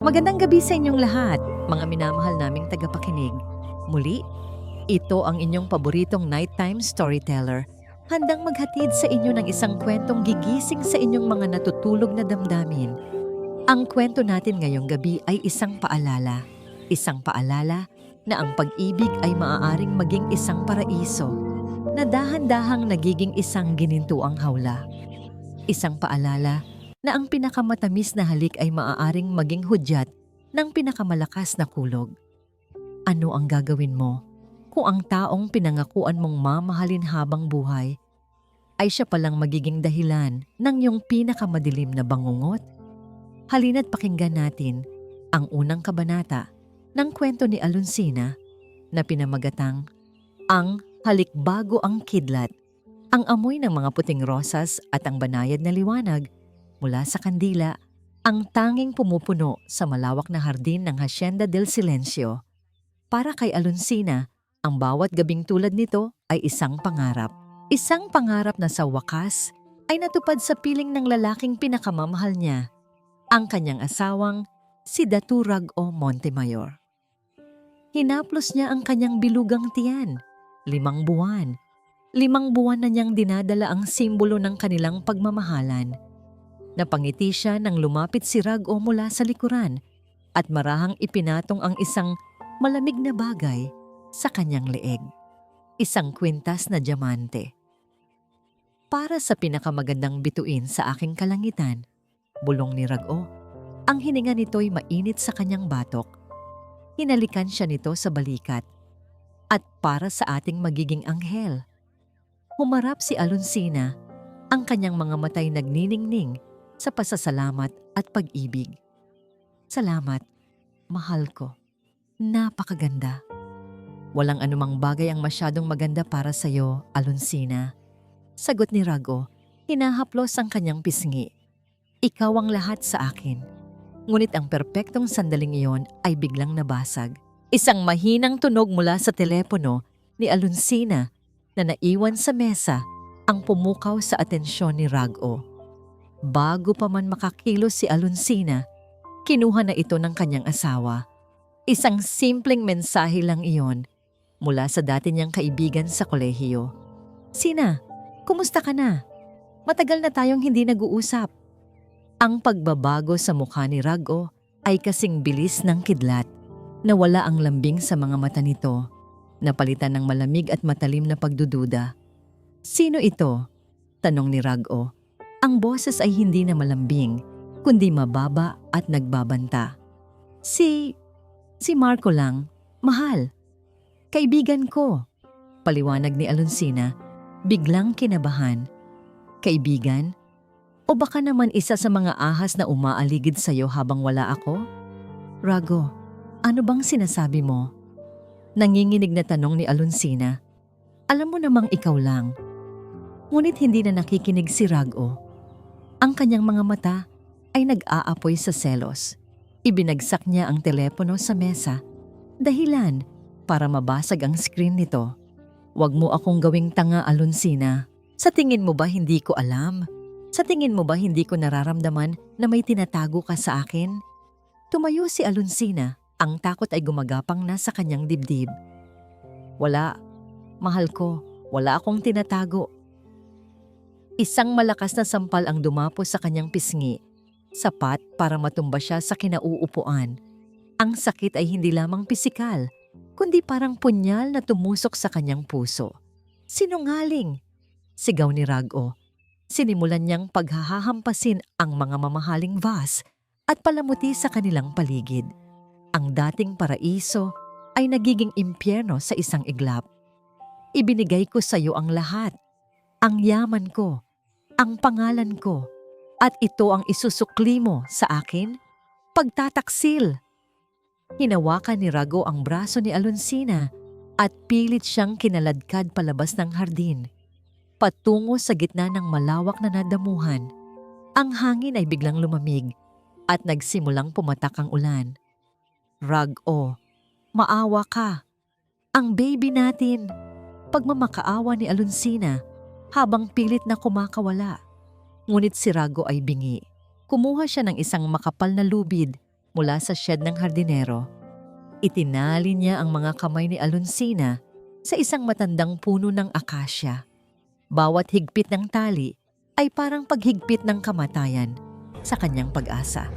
Magandang gabi sa inyong lahat, mga minamahal naming tagapakinig. Muli, ito ang inyong paboritong nighttime storyteller, handang maghatid sa inyo ng isang kwentong gigising sa inyong mga natutulog na damdamin. Ang kwento natin ngayong gabi ay isang paalala. Isang paalala na ang pag-ibig ay maaaring maging isang paraiso, na dahan-dahang nagiging isang ginintuang hawla. Isang paalala na ang pinakamatamis na halik ay maaaring maging hudyat ng pinakamalakas na kulog. Ano ang gagawin mo kung ang taong pinangakuan mong mamahalin habang buhay ay siya palang magiging dahilan ng iyong pinakamadilim na bangungot? Halina't pakinggan natin ang unang kabanata ng kwento ni Alonsina na pinamagatang Ang Halik Bago ang Kidlat. Ang amoy ng mga puting rosas at ang banayad na liwanag mula sa kandila ang tanging pumupuno sa malawak na hardin ng Hacienda del Silencio. Para kay Alonsina, ang bawat gabing tulad nito ay isang pangarap. Isang pangarap na sa wakas ay natupad sa piling ng lalaking pinakamamahal niya, ang kanyang asawang si Datu Rag-o Montemayor. Hinaplos niya ang kanyang bilugang tiyan, 5 buwan. 5 buwan na niyang dinadala ang simbolo ng kanilang pagmamahalan. Napangiti siya nang lumapit si Rag-o mula sa likuran at marahang ipinatong ang isang malamig na bagay sa kanyang leeg. Isang kwintas na diamante. Para sa pinakamagandang bituin sa aking kalangitan, bulong ni Rag-o. Ang hininga nito'y mainit sa kanyang batok. Hinalikan siya nito sa balikat. At para sa ating magiging anghel. Humarap si Alonsina, ang kanyang mga matay nagniningning sa pasasalamat at pag-ibig. Salamat, mahal ko. Napakaganda. Walang anumang bagay ang masyadong maganda para sa iyo, Alonsina. Sagot ni Rag-o, hinahaplos ang kanyang pisngi. Ikaw ang lahat sa akin. Ngunit ang perpektong sandaling iyon ay biglang nabasag. Isang mahinang tunog mula sa telepono ni Alonsina na naiwan sa mesa ang pumukaw sa atensyon ni Rag-o. Bago pa man makakilos si Alonsina, kinuha na ito ng kanyang asawa. Isang simpleng mensahe lang iyon mula sa dati niyang kaibigan sa kolehiyo. Sina, kumusta ka na? Matagal na tayong hindi nag-uusap. Ang pagbabago sa mukha ni Rag-o ay kasing bilis ng kidlat. Nawala ang lambing sa mga mata nito, napalitan ng malamig at matalim na pagdududa. Sino ito? Tanong ni Rag-o. Ang boses ay hindi na malambing, kundi mababa at nagbabanta. Si Marco lang, mahal. Kaibigan ko. Paliwanag ni Alonsina, biglang kinabahan. Kaibigan? O baka naman isa sa mga ahas na umaaligid sa'yo habang wala ako? Rag-o, ano bang sinasabi mo? Nanginginig na tanong ni Alonsina. Alam mo namang ikaw lang. Ngunit hindi na nakikinig si Rag-o. Ang kanyang mga mata ay nag-aapoy sa selos. Ibinagsak niya ang telepono sa mesa. Dahilan para mabasag ang screen nito. Huwag mo akong gawing tanga, Alonsina. Sa tingin mo ba hindi ko alam? Sa tingin mo ba hindi ko nararamdaman na may tinatago ka sa akin? Tumayo si Alonsina. Ang takot ay gumagapang na sa kanyang dibdib. Wala, mahal ko, wala akong tinatago. Isang malakas na sampal ang dumapo sa kanyang pisngi, sapat para matumba siya sa kinauupuan. Ang sakit ay hindi lamang pisikal, kundi parang punyal na tumusok sa kanyang puso. Sinungaling! Sigaw ni Rag-o. Sinimulan niyang paghahampasin ang mga mamahaling vase at palamuti sa kanilang paligid. Ang dating paraiso ay nagiging impyerno sa isang iglap. Ibinigay ko sa iyo ang lahat, ang yaman ko, ang pangalan ko, at ito ang isusukli mo sa akin? Pagtataksil! Hinawakan ni Rag-o ang braso ni Alonsina at pilit siyang kinaladkad palabas ng hardin, patungo sa gitna ng malawak na nadamuhan. Ang hangin ay biglang lumamig at nagsimulang pumatak ang ulan. Rag-o, maawa ka. Ang baby natin. Pagmamakaawa ni Alonsina habang pilit na kumakawala. Ngunit si Rag-o ay bingi. Kumuha siya ng isang makapal na lubid mula sa shed ng hardinero. Itinali niya ang mga kamay ni Alonsina sa isang matandang puno ng akasya. Bawat higpit ng tali ay parang paghigpit ng kamatayan sa kanyang pag-asa.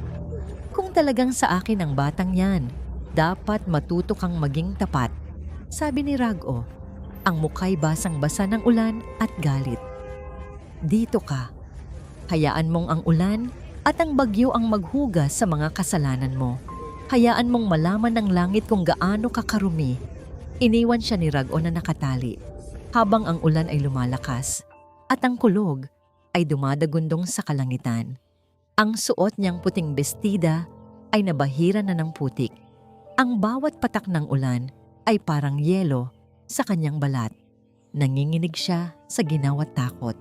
Kung talagang sa akin ang batang yan, dapat matuto kang maging tapat, sabi ni Rago. Ang muka'y basang-basa ng ulan at galit. Dito ka. Hayaan mong ang ulan at ang bagyo ang maghugas sa mga kasalanan mo. Hayaan mong malaman ng langit kung gaano ka karumi. Iniwan siya ni Rago na nakatali habang ang ulan ay lumalakas at ang kulog ay dumadagundong sa kalangitan. Ang suot niyang puting bestida ay nabahira na ng putik. Ang bawat patak ng ulan ay parang yelo sa kanyang balat. Nanginginig siya sa ginawa't takot.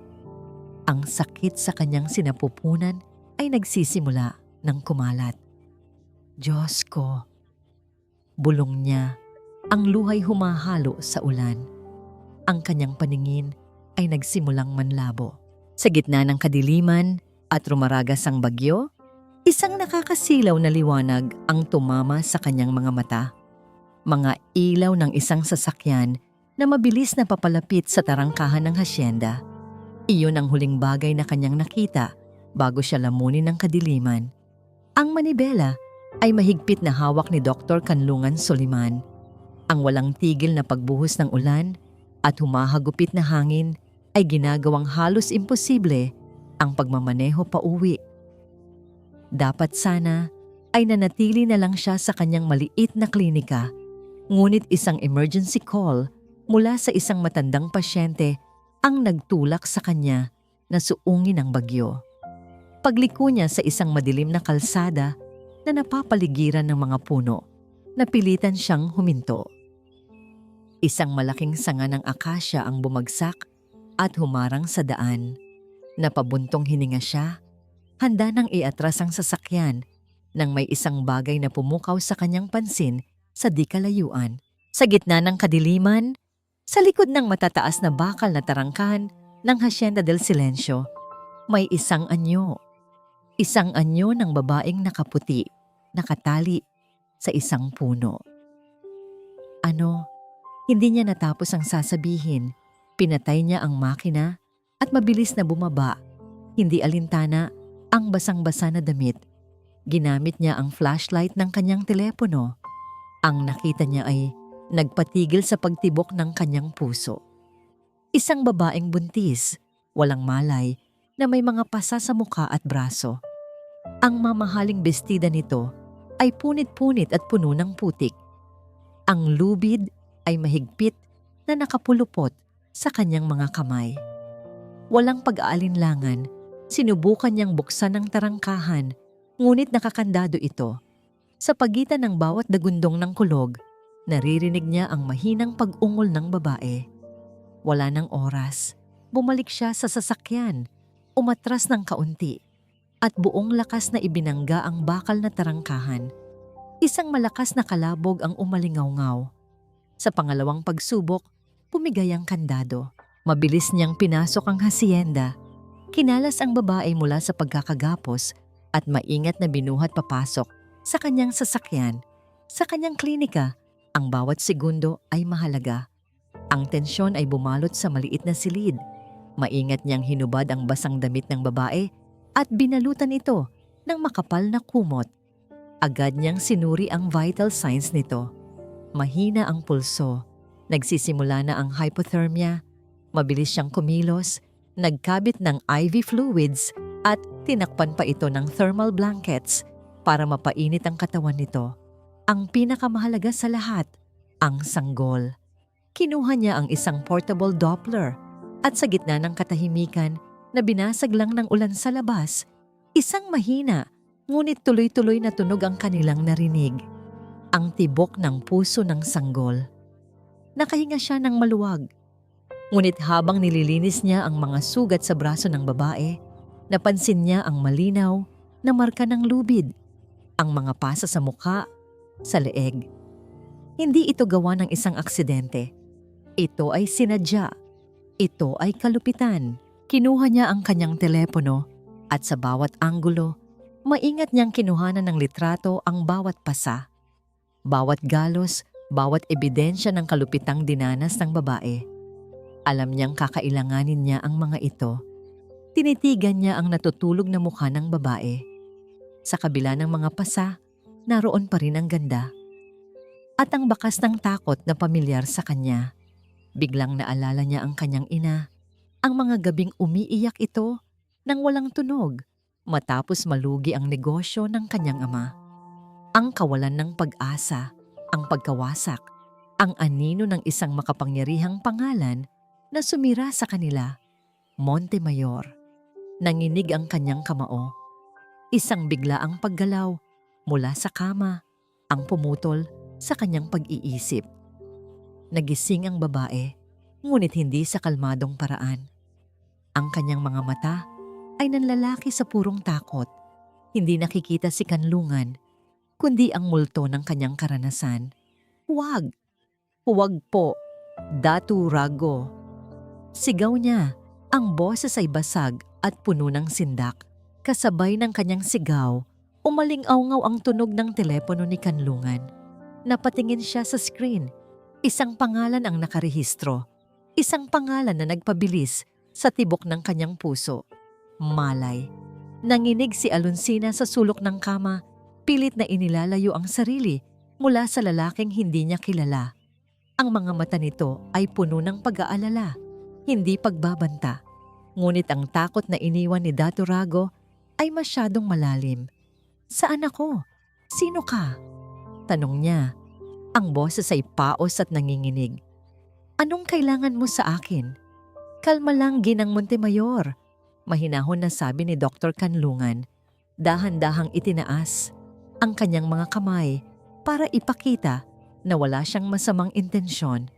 Ang sakit sa kanyang sinapupunan ay nagsisimula ng kumalat. Diyos ko! Bulong niya, ang luhay humahalo sa ulan. Ang kanyang paningin ay nagsimulang manlabo. Sa gitna ng kadiliman at rumaragas ang bagyo, isang nakakasilaw na liwanag ang tumama sa kanyang mga mata. Mga ilaw ng isang sasakyan na mabilis na papalapit sa tarangkahan ng hasyenda. Iyon ang huling bagay na kanyang nakita bago siya lamunin ng kadiliman. Ang manibela ay mahigpit na hawak ni Dr. Kanlungan Soliman. Ang walang tigil na pagbuhos ng ulan at humahagupit na hangin ay ginagawang halos imposible ang pagmamaneho pauwi. Dapat sana ay nanatili na lang siya sa kanyang maliit na klinika. Ngunit isang emergency call mula sa isang matandang pasyente ang nagtulak sa kanya na suungin ang bagyo. Pagliko niya sa isang madilim na kalsada na napapaligiran ng mga puno, napilitan siyang huminto. Isang malaking sanga ng akasya ang bumagsak at humarang sa daan. Napabuntong hininga siya, handa nang iatras ang sasakyan nang may isang bagay na pumukaw sa kanyang pansin sa di kalayuan. Sa gitna ng kadiliman, sa likod ng matataas na bakal na tarangkahan ng Hacienda del Silencio, may isang anyo. Isang anyo ng babaeng nakaputi, nakatali sa isang puno. Hindi niya natapos ang sasabihin. Pinatay niya ang makina at mabilis na bumaba. Hindi alintana ang basang-basa na damit. Ginamit niya ang flashlight ng kanyang telepono. Ang nakita niya ay nagpatigil sa pagtibok ng kanyang puso. Isang babaeng buntis, walang malay, na may mga pasa sa mukha at braso. Ang mamahaling bestida nito ay punit-punit at puno ng putik. Ang lubid ay mahigpit na nakapulupot sa kanyang mga kamay. Walang pag-aalinlangan, sinubukan niyang buksan ang tarangkahan, ngunit nakakandado ito. Sa pagitan ng bawat dagundong ng kulog, naririnig niya ang mahinang pag-ungol ng babae. Wala ng oras, bumalik siya sa sasakyan, umatras ng kaunti, at buong lakas na ibinangga ang bakal na tarangkahan. Isang malakas na kalabog ang umalingaw-ngaw. Sa pangalawang pagsubok, pumigay ang kandado. Mabilis niyang pinasok ang hacienda. Kinalas ang babae mula sa pagkakagapos at maingat na binuhat papasok sa kanyang sasakyan. Sa kanyang klinika, ang bawat segundo ay mahalaga. Ang tensyon ay bumalot sa maliit na silid. Maingat niyang hinubad ang basang damit ng babae at binalutan ito ng makapal na kumot. Agad niyang sinuri ang vital signs nito. Mahina ang pulso. Nagsisimula na ang hypothermia. Mabilis siyang kumilos, nagkabit ng IV fluids at tinakpan pa ito ng thermal blankets para mapainit ang katawan nito. Ang pinakamahalaga sa lahat, ang sanggol. Kinuha niya ang isang portable Doppler at sa gitna ng katahimikan na binasag lang ng ulan sa labas, isang mahina ngunit tuloy-tuloy na tunog ang kanilang narinig. Ang tibok ng puso ng sanggol. Nakahinga siya ng maluwag. Ngunit habang nililinis niya ang mga sugat sa braso ng babae, napansin niya ang malinaw na marka ng lubid, ang mga pasa sa mukha, sa leeg. Hindi ito gawa ng isang aksidente. Ito ay sinadya. Ito ay kalupitan. Kinuha niya ang kanyang telepono at sa bawat anggulo, Maingat niyang kinuhanan ng litrato ang bawat pasa, bawat galos, bawat ebidensya ng kalupitang dinanas ng babae. Alam niyang kakailanganin niya ang mga ito. Tinitigan niya ang natutulog na mukha ng babae. Sa kabila ng mga pasa, naroon pa rin ang ganda. At ang bakas ng takot na pamilyar sa kanya. Biglang naalala niya ang kanyang ina. Ang mga gabing umiiyak ito nang walang tunog matapos malugi ang negosyo ng kanyang ama. Ang kawalan ng pag-asa, ang pagkawasak, ang anino ng isang makapangyarihang pangalan na sumira sa kanila, Montemayor. Nanginig ang kanyang kamao. Isang biglaang paggalaw mula sa kama ang pumutol sa kanyang pag-iisip. Nagising ang babae, ngunit hindi sa kalmadong paraan. Ang kanyang mga mata ay nanlalaki sa purong takot. Hindi nakikita si kanlungan, kundi ang multo ng kanyang karanasan. Huwag! Huwag po! Datu Rago! Sigaw niya, ang boses ay basag at puno ng sindak. Kasabay ng kanyang sigaw, umaling-awngaw ang tunog ng telepono ni kanlungan. Napatingin siya sa screen. Isang pangalan ang nakarehistro. Isang pangalan na nagpabilis sa tibok ng kanyang puso. Malay. Nanginig si Alonsina sa sulok ng kama, pilit na inilalayo ang sarili mula sa lalaking hindi niya kilala. Ang mga mata nito ay puno ng pag-aalala, hindi pagbabanta. Ngunit ang takot na iniwan ni Datu Rago ay masyadong malalim. Saan ako? Sino ka? Tanong niya. Ang boses ay paos at nanginginig. Anong kailangan mo sa akin? Kalma lang, Ginang Montemayor. Mahinahon na sabi ni Dr. Kanlungan. Dahan-dahang itinaas ang kanyang mga kamay para ipakita na wala siyang masamang intensyon.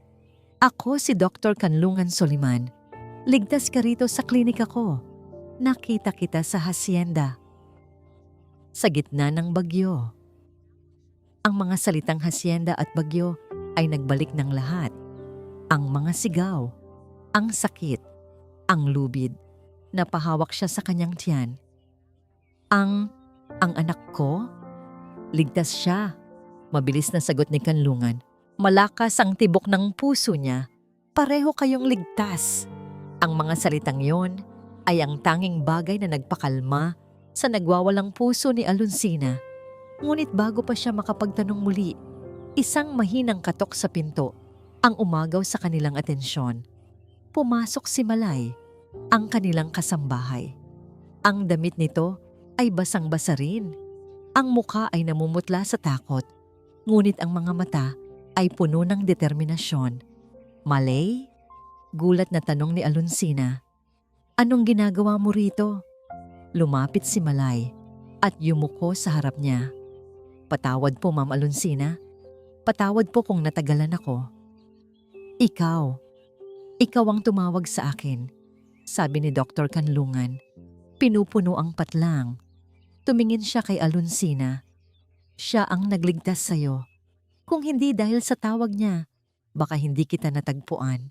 Ako si Dr. Kanlungan Soliman. Ligtas ka rito sa klinika ko. Nakita kita sa hacienda. Sa gitna ng bagyo. Ang mga salitang hacienda at bagyo ay nagbalik ng lahat. Ang mga sigaw, ang sakit, ang lubid. Napahawak siya sa kanyang tiyan. Ang anak ko? Ligtas siya. Mabilis na sagot ni Kanlungan. Malakas ang tibok ng puso niya. Pareho kayong ligtas. Ang mga salitang yon ay ang tanging bagay na nagpakalma sa nagwawalang puso ni Alonsina. Ngunit bago pa siya makapagtanong muli, isang mahinang katok sa pinto ang umagaw sa kanilang atensyon. Pumasok si Malay, ang kanilang kasambahay. Ang damit nito ay basang-basa rin. Ang mukha ay namumutla sa takot, ngunit ang mga mata ay puno ng determinasyon. Malay? Gulat na tanong ni Alonsina. Anong ginagawa mo rito? Lumapit si Malay at yumuko sa harap niya. Patawad po, Ma'am Alonsina. Patawad po kung natagalan ako. Ikaw ang tumawag sa akin, sabi ni Dr. Kanlungan. Pinupuno ang patlang. Tumingin siya kay Alonsina. Siya ang nagligtas sa'yo. Kung hindi dahil sa tawag niya, baka hindi kita natagpuan.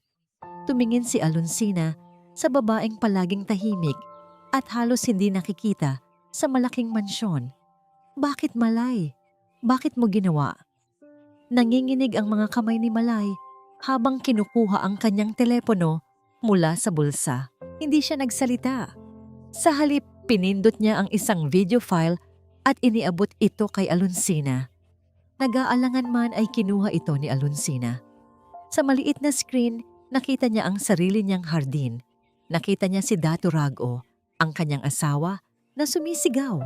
Tumingin si Alonsina sa babaeng palaging tahimik at halos hindi nakikita sa malaking mansyon. Bakit, Malay? Bakit mo ginawa? Nanginginig ang mga kamay ni Malay habang kinukuha ang kanyang telepono mula sa bulsa. Hindi siya nagsalita. Sa halip, pinindot niya ang isang video file at iniabot ito kay Alonsina. Nag-aalangan man ay kinuha ito ni Alonsina. Sa maliit na screen, nakita niya ang sarili niyang hardin. Nakita niya si Datu Rago, ang kanyang asawa, na sumisigaw.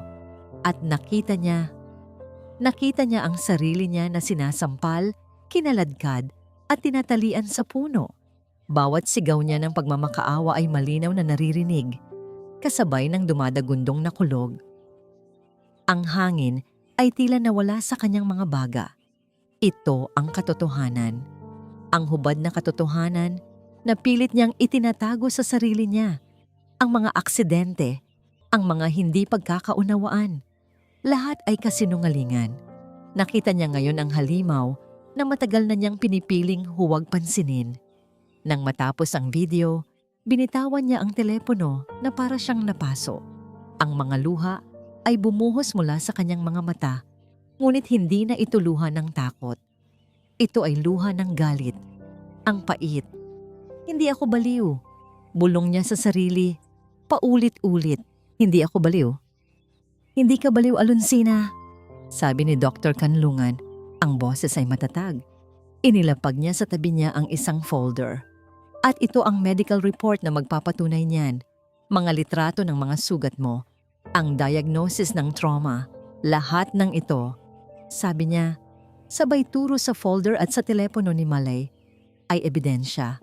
At nakita niya ang sarili niya na sinasampal, kinaladkad, at tinatalian sa puno. Bawat sigaw niya ng pagmamakaawa ay malinaw na naririnig, kasabay ng dumadagundong na kulog. Ang hangin ay tila nawala sa kanyang mga baga. Ito ang katotohanan. Ang hubad na katotohanan na pilit niyang itinatago sa sarili niya. Ang mga aksidente, ang mga hindi pagkakaunawaan, lahat ay kasinungalingan. Nakita niya ngayon ang halimaw na matagal na niyang pinipiling huwag pansinin. Nang matapos ang video, binitawan niya ang telepono na para siyang napaso. Ang mga luha ay bumuhos mula sa kanyang mga mata, ngunit hindi na ito luha ng takot. Ito ay luha ng galit. Ang pait. Hindi ako baliw. Bulong niya sa sarili, paulit-ulit. Hindi ako baliw. Hindi ka baliw, Alonsina. Sabi ni Dr. Kanlungan. Ang boses ay matatag. Inilapag niya sa tabi niya ang isang folder. At ito ang medical report na magpapatunay niyan. Mga litrato ng mga sugat mo. Ang diagnosis ng trauma. Lahat ng ito. Sabi niya, sabay turo sa folder at sa telepono ni Malay ay ebidensya.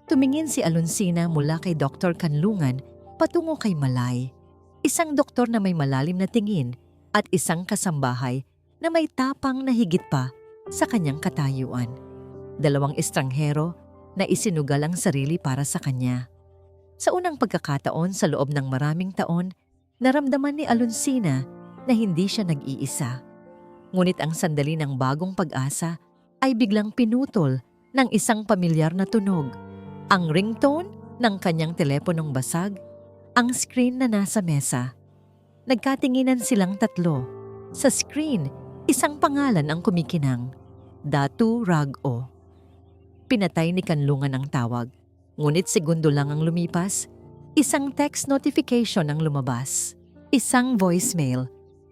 Tumingin si Alonsina mula kay Dr. Kanlungan patungo kay Malay. Isang doktor na may malalim na tingin at isang kasambahay na may tapang na higit pa sa kanyang katayuan. Dalawang estranghero na isinugal ang sarili para sa kanya. Sa unang pagkakataon sa loob ng maraming taon, naramdaman ni Alonsina na hindi siya nag-iisa. Ngunit ang sandali ng bagong pag-asa ay biglang pinutol ng isang pamilyar na tunog. Ang ringtone ng kanyang teleponong basag, ang screen na nasa mesa. Nagkatinginan silang tatlo. Sa screen, isang pangalan ang kumikinang, Datu Rag-o. Pinatay ni Kanlungan ang tawag. Ngunit segundo lang ang lumipas, isang text notification ang lumabas. Isang voicemail.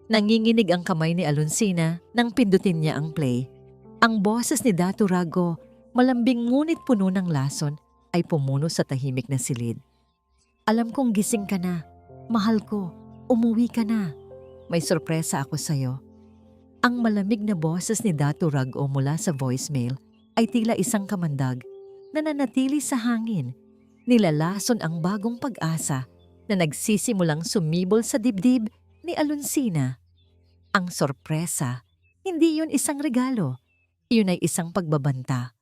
Nanginginig ang kamay ni Alonsina nang pindutin niya ang play. Ang boses ni Datu Rago, malambing ngunit puno ng lason, ay pumuno sa tahimik na silid. Alam kong gising ka na. Mahal ko. Umuwi ka na. May sorpresa ako sa'yo. Ang malamig na boses ni Datu Rago mula sa voicemail ay tila isang kamandag na nanatili sa hangin. Nilalason ang bagong pag-asa na nagsisimulang sumibol sa dibdib ni Alonsina. Ang sorpresa, hindi yun isang regalo. Iyon ay isang pagbabanta.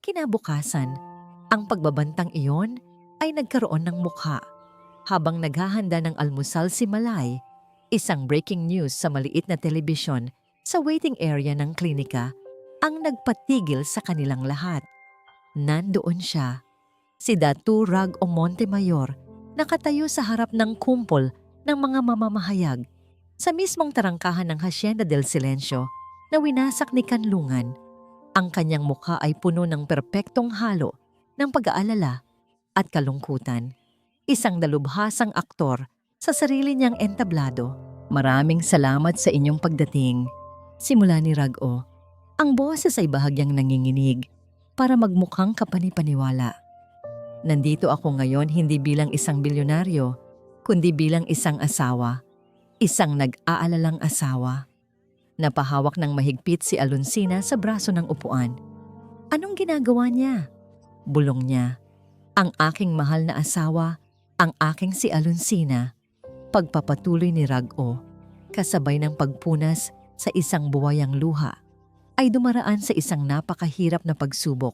Kinabukasan, ang pagbabantang iyon ay nagkaroon ng mukha. Habang naghahanda ng almusal si Malay, isang breaking news sa maliit na telebisyon sa waiting area ng klinika ang nagpatigil sa kanilang lahat. Nandoon siya, si Datu Rag-o Montemayor, nakatayo sa harap ng kumpol ng mga mamamahayag sa mismong tarangkahan ng Hacienda del Silencio na winasak ni Kanlungan. Ang kanyang mukha ay puno ng perpektong halo ng pag-aalala at kalungkutan. Isang dalubhasang aktor sa sarili niyang entablado. Maraming salamat sa inyong pagdating. Simula ni Rag-o. Ang boses ay bahagyang nanginginig para magmukhang kapanipaniwala. Nandito ako ngayon hindi bilang isang bilyonaryo, kundi bilang isang asawa. Isang nag-aalalang asawa. Napahawak ng mahigpit si Alonsina sa braso ng upuan. Anong ginagawa niya? Bulong niya. Ang aking mahal na asawa, ang aking si Alonsina. Pagpapatuloy ni Rag-o, kasabay ng pagpunas sa isang buwayang luha, ay dumaraan sa isang napakahirap na pagsubok,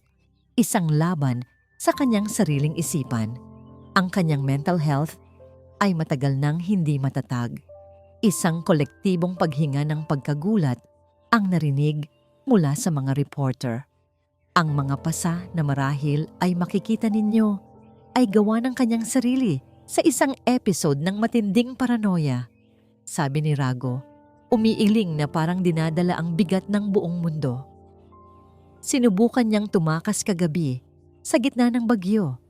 isang laban sa kanyang sariling isipan. Ang kanyang mental health ay matagal nang hindi matatag. Isang kolektibong paghinga ng pagkagulat ang narinig mula sa mga reporter. Ang mga pasa na marahil ay makikita ninyo ay gawa ng kanyang sarili sa isang episode ng matinding paranoia. Sabi ni Rago, umiiling na parang dinadala ang bigat ng buong mundo. Sinubukan niyang tumakas kagabi sa gitna ng bagyo.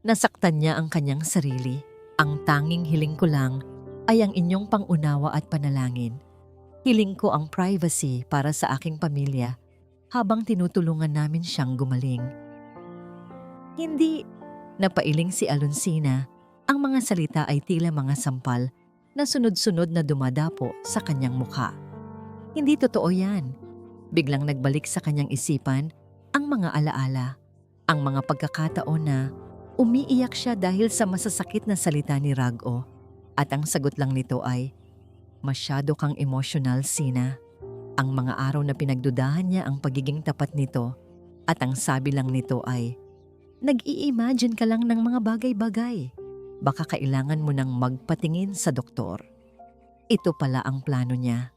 Nasaktan niya ang kanyang sarili. Ang tanging hiling ko lang ay ang inyong pangunawa at panalangin. Hiling ko ang privacy para sa aking pamilya habang tinutulungan namin siyang gumaling. Hindi, napailing si Alonsina. Ang mga salita ay tila mga sampal na sunod-sunod na dumadapo sa kanyang mukha. Hindi totoo yan. Biglang nagbalik sa kanyang isipan ang mga alaala, ang mga pagkakataon na umiiyak siya dahil sa masasakit na salita ni Rag-o. At ang sagot lang nito ay, masyado kang emosyonal, Sina. Ang mga araw na pinagdudahan niya ang pagiging tapat nito at ang sabi lang nito ay, nag-i-imagine ka lang ng mga bagay-bagay. Baka kailangan mo nang magpatingin sa doktor. Ito pala ang plano niya.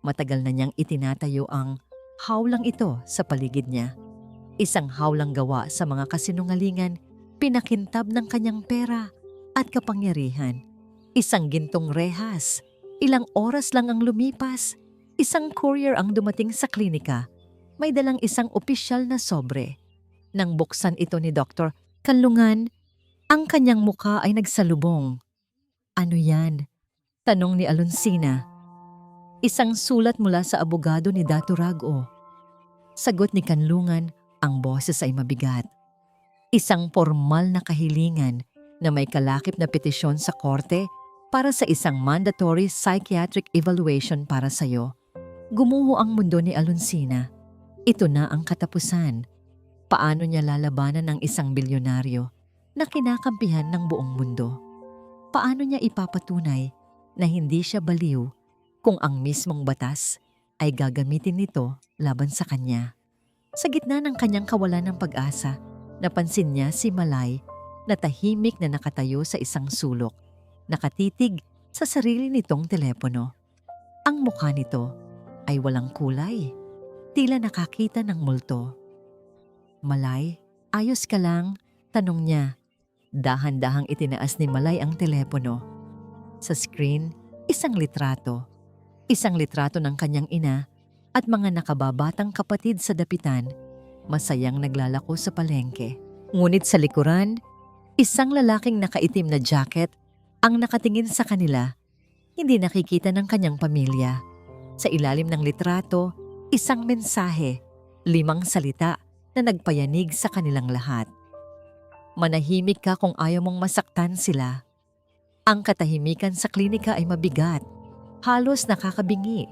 Matagal na niyang itinatayo ang hawlang ito sa paligid niya. Isang hawlang gawa sa mga kasinungalingan, pinakintab ng kanyang pera at kapangyarihan. Isang gintong rehas, Ilang oras lang ang lumipas. Isang courier ang dumating sa klinika. May dalang isang opisyal na sobre. Nang buksan ito ni Dr. Kanlungan, ang kanyang muka ay nagsalubong. Ano yan? Tanong ni Alonsina. Isang sulat mula sa abogado ni Datu Rago. Sagot ni Kanlungan, ang boses ay mabigat. Isang formal na kahilingan na may kalakip na petisyon sa korte para sa isang mandatory psychiatric evaluation para sa'yo. Gumuho ang mundo ni Alonsina. Ito na ang katapusan. Paano niya lalabanan ang isang bilyonaryo na kinakampihan ng buong mundo? Paano niya ipapatunay na hindi siya baliw kung ang mismong batas ay gagamitin nito laban sa kanya? Sa gitna ng kanyang kawalan ng pag-asa, napansin niya si Malay na tahimik na nakatayo sa isang sulok, nakatitig sa sarili nitong telepono. Ang mukha nito ay walang kulay, tila nakakita ng multo. Malay, ayos ka lang? Tanong niya. Dahan-dahang itinaas ni Malay ang telepono. Sa screen, isang litrato. Isang litrato ng kanyang ina at mga nakababatang kapatid sa dapitan, masayang naglalako sa palengke. Ngunit sa likuran, isang lalaking nakaitim na jacket ang nakatingin sa kanila, hindi nakikita ng kanyang pamilya. Sa ilalim ng litrato, isang mensahe, 5 salita na nagpayanig sa kanilang lahat. Manahimik ka kung ayaw mong masaktan sila. Ang katahimikan sa klinika ay mabigat, halos nakakabingi.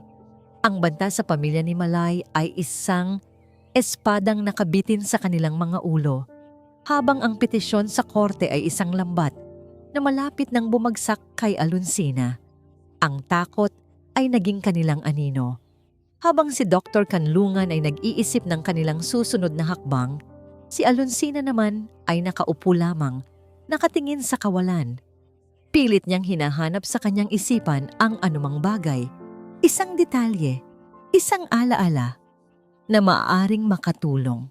Ang banta sa pamilya ni Malay ay isang espadang nakabitin sa kanilang mga ulo, habang ang petisyon sa korte ay isang lambat na malapit nang bumagsak kay Alonsina. Ang takot ay naging kanilang anino. Habang si Dr. Kanlungan ay nag-iisip ng kanilang susunod na hakbang, si Alonsina naman ay nakaupo lamang, nakatingin sa kawalan. Pilit niyang hinahanap sa kanyang isipan ang anumang bagay, isang detalye, isang alaala na maaaring makatulong.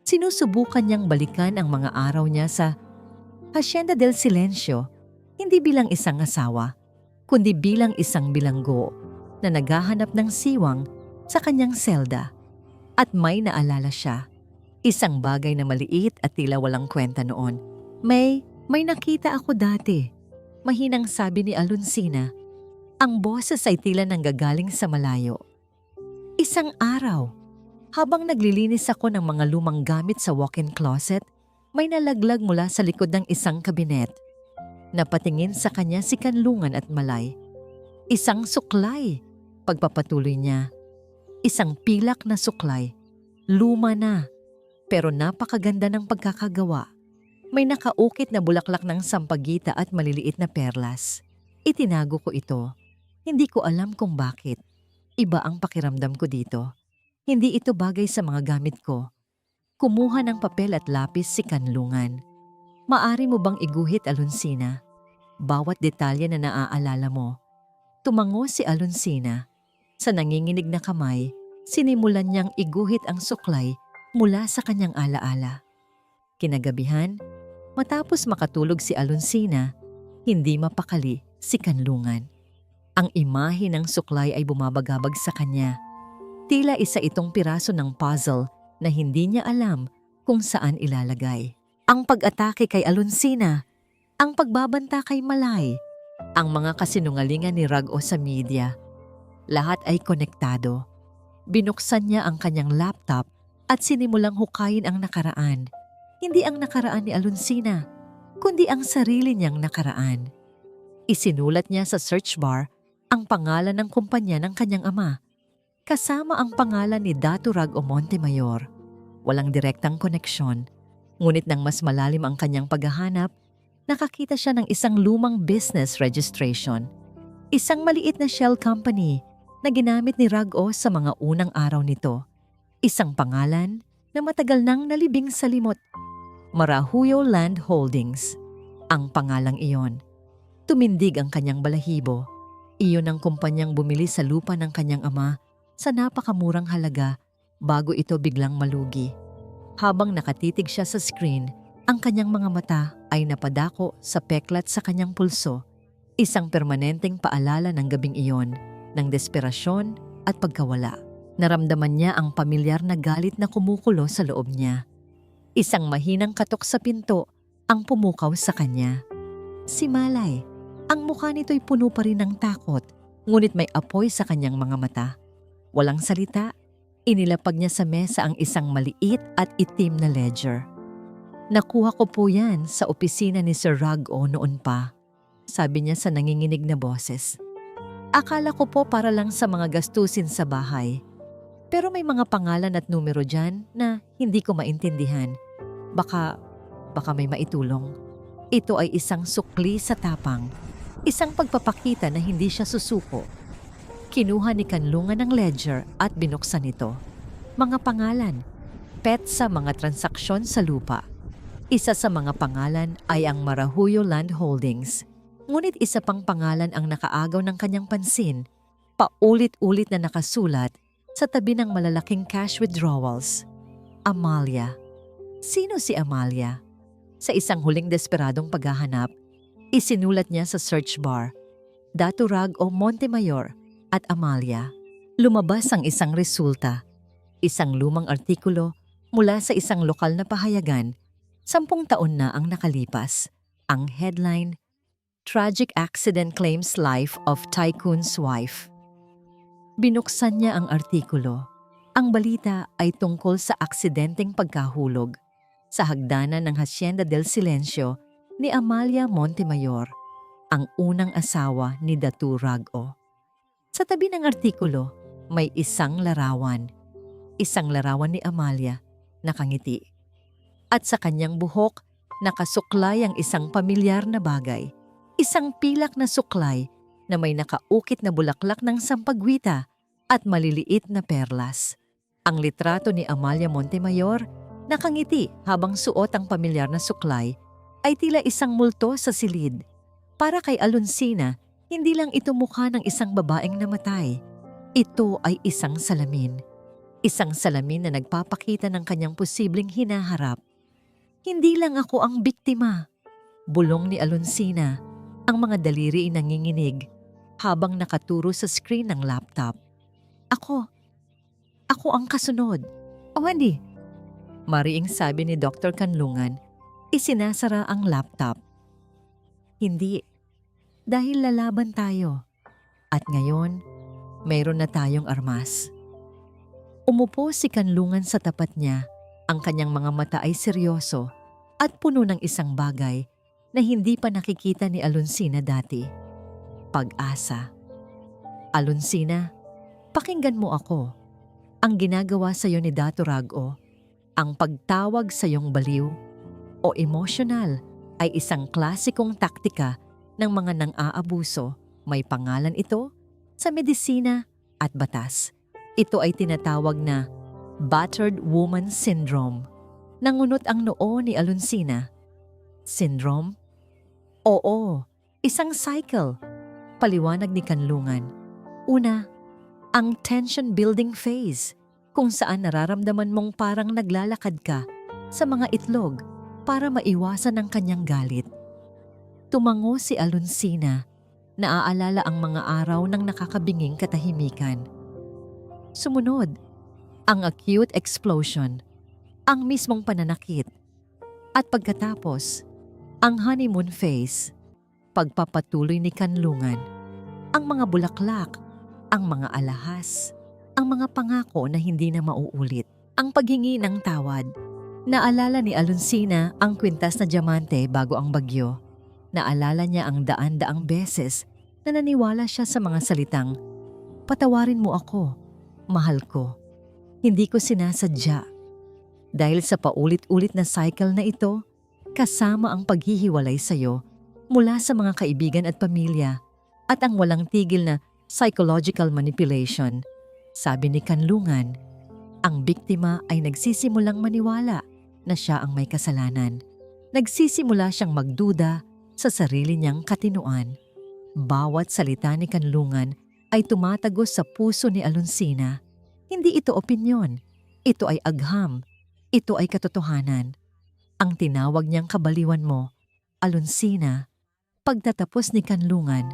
Sinusubukan niyang balikan ang mga araw niya sa Hacienda del Silencio, hindi bilang isang asawa, kundi bilang isang bilanggo na naghahanap ng siwang sa kanyang selda. At may naalala siya, isang bagay na maliit at tila walang kwenta noon. May nakita ako dati, mahinang sabi ni Alonsina. Ang boses ay tila nanggagaling sa malayo. Isang araw, habang naglilinis ako ng mga lumang gamit sa walk-in closet, may nalaglag mula sa likod ng isang kabinet. Napatingin sa kanya si Kanlungan at Malay. Isang suklay, pagpapatuloy niya. Isang pilak na suklay, luma na, pero napakaganda ng pagkakagawa. May nakaukit na bulaklak ng sampagita at maliliit na perlas. Itinago ko ito. Hindi ko alam kung bakit. Iba ang pakiramdam ko dito. Hindi ito bagay sa mga gamit ko. Kumuha ng papel at lapis si Kanlungan. Maari mo bang iguhit, Alonsina? Bawat detalye na naaalala mo. Tumango si Alonsina. Sa nanginginig na kamay, sinimulan niyang iguhit ang suklay mula sa kanyang alaala. Kinagabihan, matapos makatulog si Alonsina, hindi mapakali si Kanlungan. Ang imahe ng suklay ay bumabagabag sa kanya. Tila isa itong piraso ng puzzle na hindi niya alam kung saan ilalagay. Ang pag-atake kay Alonsina, ang pagbabanta kay Malay, ang mga kasinungalingan ni Rago sa media. Lahat ay konektado. Binuksan niya ang kanyang laptop at sinimulang hukayin ang nakaraan. Hindi ang nakaraan ni Alonsina, kundi ang sarili niyang nakaraan. Isinulat niya sa search bar ang pangalan ng kumpanya ng kanyang ama, kasama ang pangalan ni Datu Rago Montemayor. Walang direktang koneksyon, ngunit nang mas malalim ang kanyang paghahanap, nakakita siya ng isang lumang business registration. Isang maliit na shell company na ginamit ni Rago sa mga unang araw nito. Isang pangalan na matagal nang nalibing sa limot. Marahuyo Land Holdings. Ang pangalang iyon. Tumindig ang kanyang balahibo. Iyon ang kumpanyang bumili sa lupa ng kanyang ama sa napakamurang halaga bago ito biglang malugi. Habang nakatitig siya sa screen, ang kanyang mga mata ay napadako sa peklat sa kanyang pulso. Isang permanenteng paalala ng gabing iyon, ng desperasyon at pagkawala. Naramdaman niya ang pamilyar na galit na kumukulo sa loob niya. Isang mahinang katok sa pinto ang pumukaw sa kanya. Si Malay. Ang mukha nito'y puno pa rin ng takot, ngunit may apoy sa kanyang mga mata. Walang salita, inilapag niya sa mesa ang isang maliit at itim na ledger. Nakuha ko po yan sa opisina ni Sir Rago noon pa, sabi niya sa nanginginig na boses. Akala ko po para lang sa mga gastusin sa bahay. Pero may mga pangalan at numero dyan na hindi ko maintindihan. Baka may maitulong. Ito ay isang sukli sa tapang. Isang pagpapakita na hindi siya susuko. Kinuha ni Kanlungan ang ledger at binuksan ito. Mga pangalan, petsa mga transaksyon sa lupa. Isa sa mga pangalan ay ang Marahuyo Land Holdings. Ngunit isa pang pangalan ang nakaagaw ng kanyang pansin. Paulit-ulit na nakasulat sa tabi ng malalaking cash withdrawals. Amalia. Sino si Amalia? Sa isang huling desperadong paghahanap, isinulat niya sa search bar, Daturag o Montemayor at Amalia. Lumabas ang isang resulta. Isang lumang artikulo mula sa isang lokal na pahayagan. 10 taon na ang nakalipas. Ang headline, Tragic Accident Claims Life of Tycoon's Wife. Binuksan niya ang artikulo. Ang balita ay tungkol sa aksidenteng pagkahulog sa hagdanan ng Hacienda del Silencio ni Amalia Montemayor, ang unang asawa ni Datu Rago. Sa tabi ng artikulo, may isang larawan. Isang larawan ni Amalia, nakangiti. At sa kanyang buhok, nakasuklay ang isang pamilyar na bagay. Isang pilak na suklay na may nakaukit na bulaklak ng sampagwita at maliliit na perlas. Ang litrato ni Amalia Montemayor, nakangiti habang suot ang pamilyar na suklay, ay tila isang multo sa silid. Para kay Alonsina, hindi lang ito mukha ng isang babaeng namatay. Ito ay isang salamin. Isang salamin na nagpapakita ng kanyang posibleng hinaharap. Hindi lang ako ang biktima. Bulong ni Alonsina, ang mga daliri ay nanginginig habang nakaturo sa screen ng laptop. Ako ang kasunod. O hindi? Mariing sabi ni Dr. Kanlungan, isinasara ang laptop. Hindi. Dahil lalaban tayo. At ngayon, mayroon na tayong armas. Umupo si Kanlungan sa tapat niya. Ang kanyang mga mata ay seryoso at puno ng isang bagay na hindi pa nakikita ni Alonsina dati. Pag-asa. Alonsina, pakinggan mo ako. Ang ginagawa sa iyo ni Dato Rago, ang pagtawag sa iyong baliw o emosyonal ay isang klasikong taktika ng mga nang-aabuso. May pangalan ito sa medisina at batas. Ito ay tinatawag na Battered Woman Syndrome. Nangunot ang noo ni Alonsina. Syndrome? Oo, isang cycle. Paliwanag ni Kanlungan. Una, ang tension building phase, kung saan nararamdaman mong parang naglalakad ka sa mga itlog para maiwasan ang kanyang galit. Tumango si Alonsina, naaalala ang mga araw ng nakakabinging katahimikan. Sumunod, ang acute explosion, ang mismong pananakit. At pagkatapos, ang honeymoon phase, pagpapatuloy ni Kanlungan, ang mga bulaklak, ang mga alahas, ang mga pangako na hindi na mauulit, ang paghingi ng tawad. Naalala ni Alonsina ang kwintas na diamante bago ang bagyo. Naalala niya ang daan-daang beses na naniwala siya sa mga salitang, "Patawarin mo ako, mahal ko. Hindi ko sinasadya." Dahil sa paulit-ulit na cycle na ito, kasama ang paghihiwalay sa iyo mula sa mga kaibigan at pamilya at ang walang tigil na psychological manipulation. Sabi ni Kanlungan, ang biktima ay nagsisimulang maniwala na siya ang may kasalanan. Nagsisimula siyang magduda sa sarili niyang katinuan. Bawat salita ni Kanlungan ay tumatagos sa puso ni Alonsina. Hindi ito opinyon. Ito ay agham. Ito ay katotohanan. Ang tinawag niyang kabaliwan mo, Alonsina, pagtatapos ni Kanlungan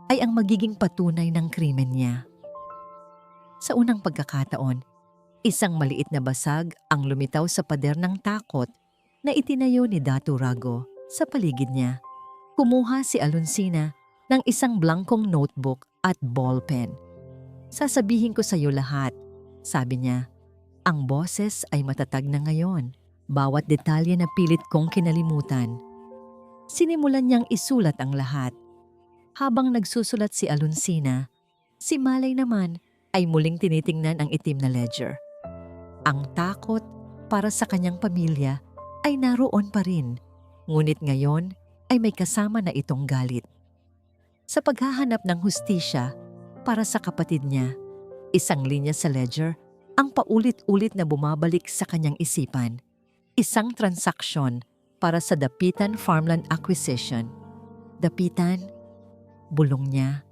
ay ang magiging patunay ng krimen niya. Sa unang pagkakataon, isang maliit na basag ang lumitaw sa pader ng takot na itinayo ni Datu Rago sa paligid niya. Kumuha si Alonsina ng isang blankong notebook at ballpen. "Sasabihin ko sa iyo lahat," sabi niya. "Ang boses ay matatag na ngayon. Bawat detalye na pilit kong kinalimutan." Sinimulan niyang isulat ang lahat. Habang nagsusulat si Alonsina, si Malay naman ay muling tinitingnan ang itim na ledger. Ang takot para sa kanyang pamilya ay naroon pa rin, ngunit ngayon ay may kasama na itong galit. Sa paghahanap ng hustisya para sa kapatid niya, isang linya sa ledger ang paulit-ulit na bumabalik sa kanyang isipan. Isang transaksyon para sa Dapitan Farmland Acquisition. Dapitan? Bulong niya.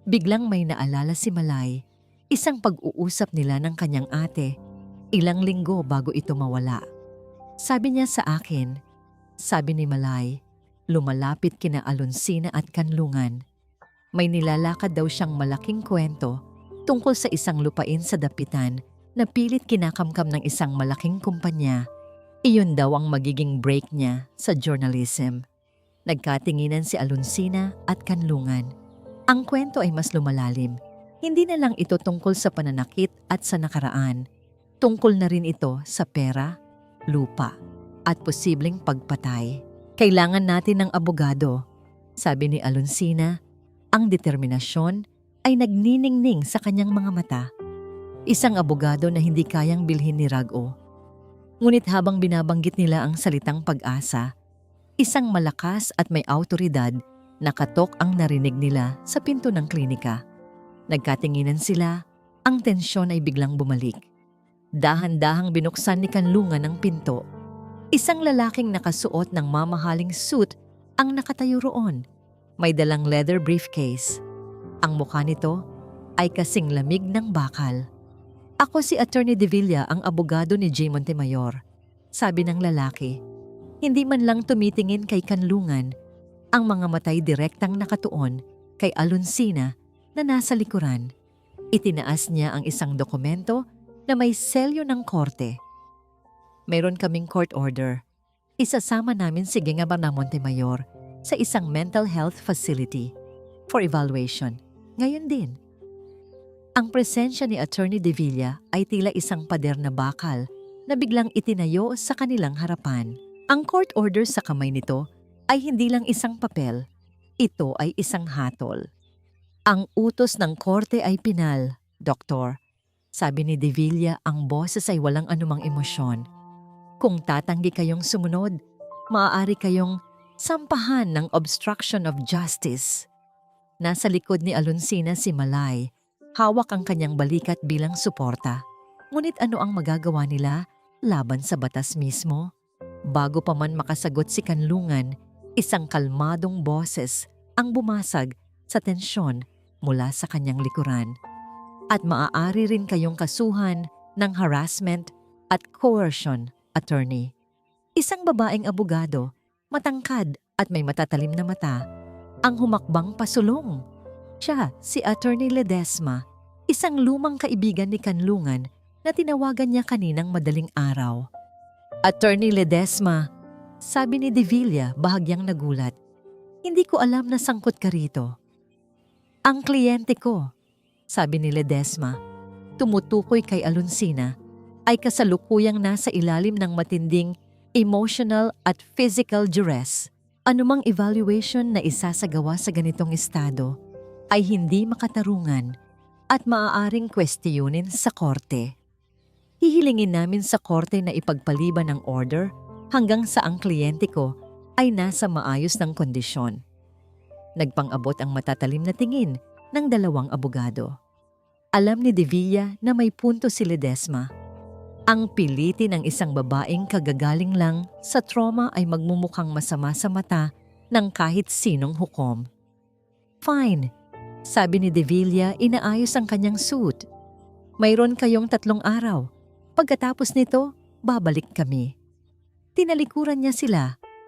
Biglang may naalala si Malay, isang pag-uusap nila ng kanyang ate, ilang linggo bago ito mawala. "Sabi niya sa akin," sabi ni Malay, lumalapit kina Alonsina at Kanlungan. May nilalakad daw siyang malaking kwento tungkol sa isang lupain sa Dapitan na pilit kinakamkam ng isang malaking kumpanya. Iyon daw ang magiging break niya sa journalism. Nagkatinginan si Alonsina at Kanlungan. Ang kwento ay mas lumalalim. Hindi na lang ito tungkol sa pananakit at sa nakaraan. Tungkol na rin ito sa pera, lupa, at posibleng pagpatay. "Kailangan natin ng abogado," sabi ni Alonsina. Ang determinasyon ay nagniningning sa kanyang mga mata. Isang abogado na hindi kayang bilhin ni Rago. Ngunit habang binabanggit nila ang salitang pag-asa, isang malakas at may awtoridad na katok ang narinig nila sa pinto ng klinika. Nagkatinginan sila, ang tensyon ay biglang bumalik. Dahan-dahang binuksan ni Kanlungan ang pinto. Isang lalaking nakasuot ng mamahaling suit ang nakatayo roon. May dalang leather briefcase. Ang mukha nito ay kasing lamig ng bakal. "Ako si Attorney De Villa, ang abogado ni J. Montemayor," sabi ng lalaki. Hindi man lang tumitingin kay Kanlungan, ang mga matay direktang nakatuon kay Alonsina na nasa likuran. Itinaas niya ang isang dokumento na may selyo ng korte. "Mayroon kaming court order. Isasama namin si Gingabar na Montemayor sa isang mental health facility for evaluation. Ngayon din." Ang presensya ni Attorney De Villa ay tila isang pader na bakal na biglang itinayo sa kanilang harapan. Ang court order sa kamay nito ay hindi lang isang papel. Ito ay isang hatol. "Ang utos ng korte ay pinal, Doktor," sabi ni De Villa, ang boses ay walang anumang emosyon. "Kung tatanggi kayong sumunod, maaari kayong sampahan ng obstruction of justice." Nasa likod ni Alonsina si Malay. Hawak ang kanyang balikat bilang suporta. Ngunit ano ang magagawa nila laban sa batas mismo? Bago pa man makasagot si Kanlungan, isang kalmadong boses ang bumasag sa tensyon mula sa kanyang likuran. "At maaari rin kayong kasuhan ng harassment at coercion, attorney." Isang babaeng abogado, matangkad at may matatalim na mata, ang humakbang pasulong. Siya si Attorney Ledesma, isang lumang kaibigan ni Kanlungan na tinawagan niya kaninang madaling araw. "Attorney Ledesma," sabi ni De Villa bahagyang nagulat. "Hindi ko alam na sangkot ka rito." "Ang kliyente ko," sabi ni Ledesma, tumutukoy kay Alonsina, "ay kasalukuyang nasa ilalim ng matinding emotional at physical duress. Anumang evaluation na isasagawa sa ganitong estado ay hindi makatarungan at maaaring kwestiyunin sa korte. Hihilingin namin sa korte na ipagpaliban ang order hanggang sa ang kliyente ko ay nasa maayos ng kondisyon." Nagpang-abot ang matatalim na tingin ng dalawang abogado. Alam ni De Villa na may punto si Ledesma. Ang pilitin ng isang babaeng kagagaling lang sa trauma ay magmumukhang masama sa mata ng kahit sinong hukom. "Fine," sabi ni De Villa, inaayos ang kanyang suit. "Mayroon kayong 3 araw. Pagkatapos nito, babalik kami." Tinalikuran niya sila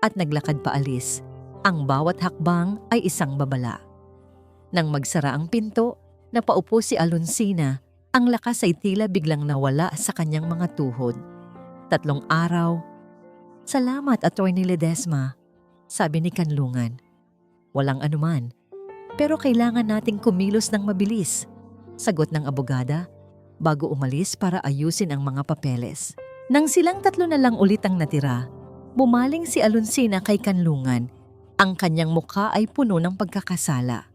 at naglakad paalis. Ang bawat hakbang ay isang babala. Nang magsara ang pinto, napaupo si Alonsina. Ang lakas ay tila biglang nawala sa kanyang mga tuhod. 3 araw. "Salamat, Atty. Ledesma," sabi ni Kanlungan. "Walang anuman. Pero kailangan nating kumilos ng mabilis," sagot ng abogada bago umalis para ayusin ang mga papeles. Nang silang 3 na lang ulit ang natira, bumaling si Alonsina kay Kanlungan. Ang kanyang mukha ay puno ng pagkakasala.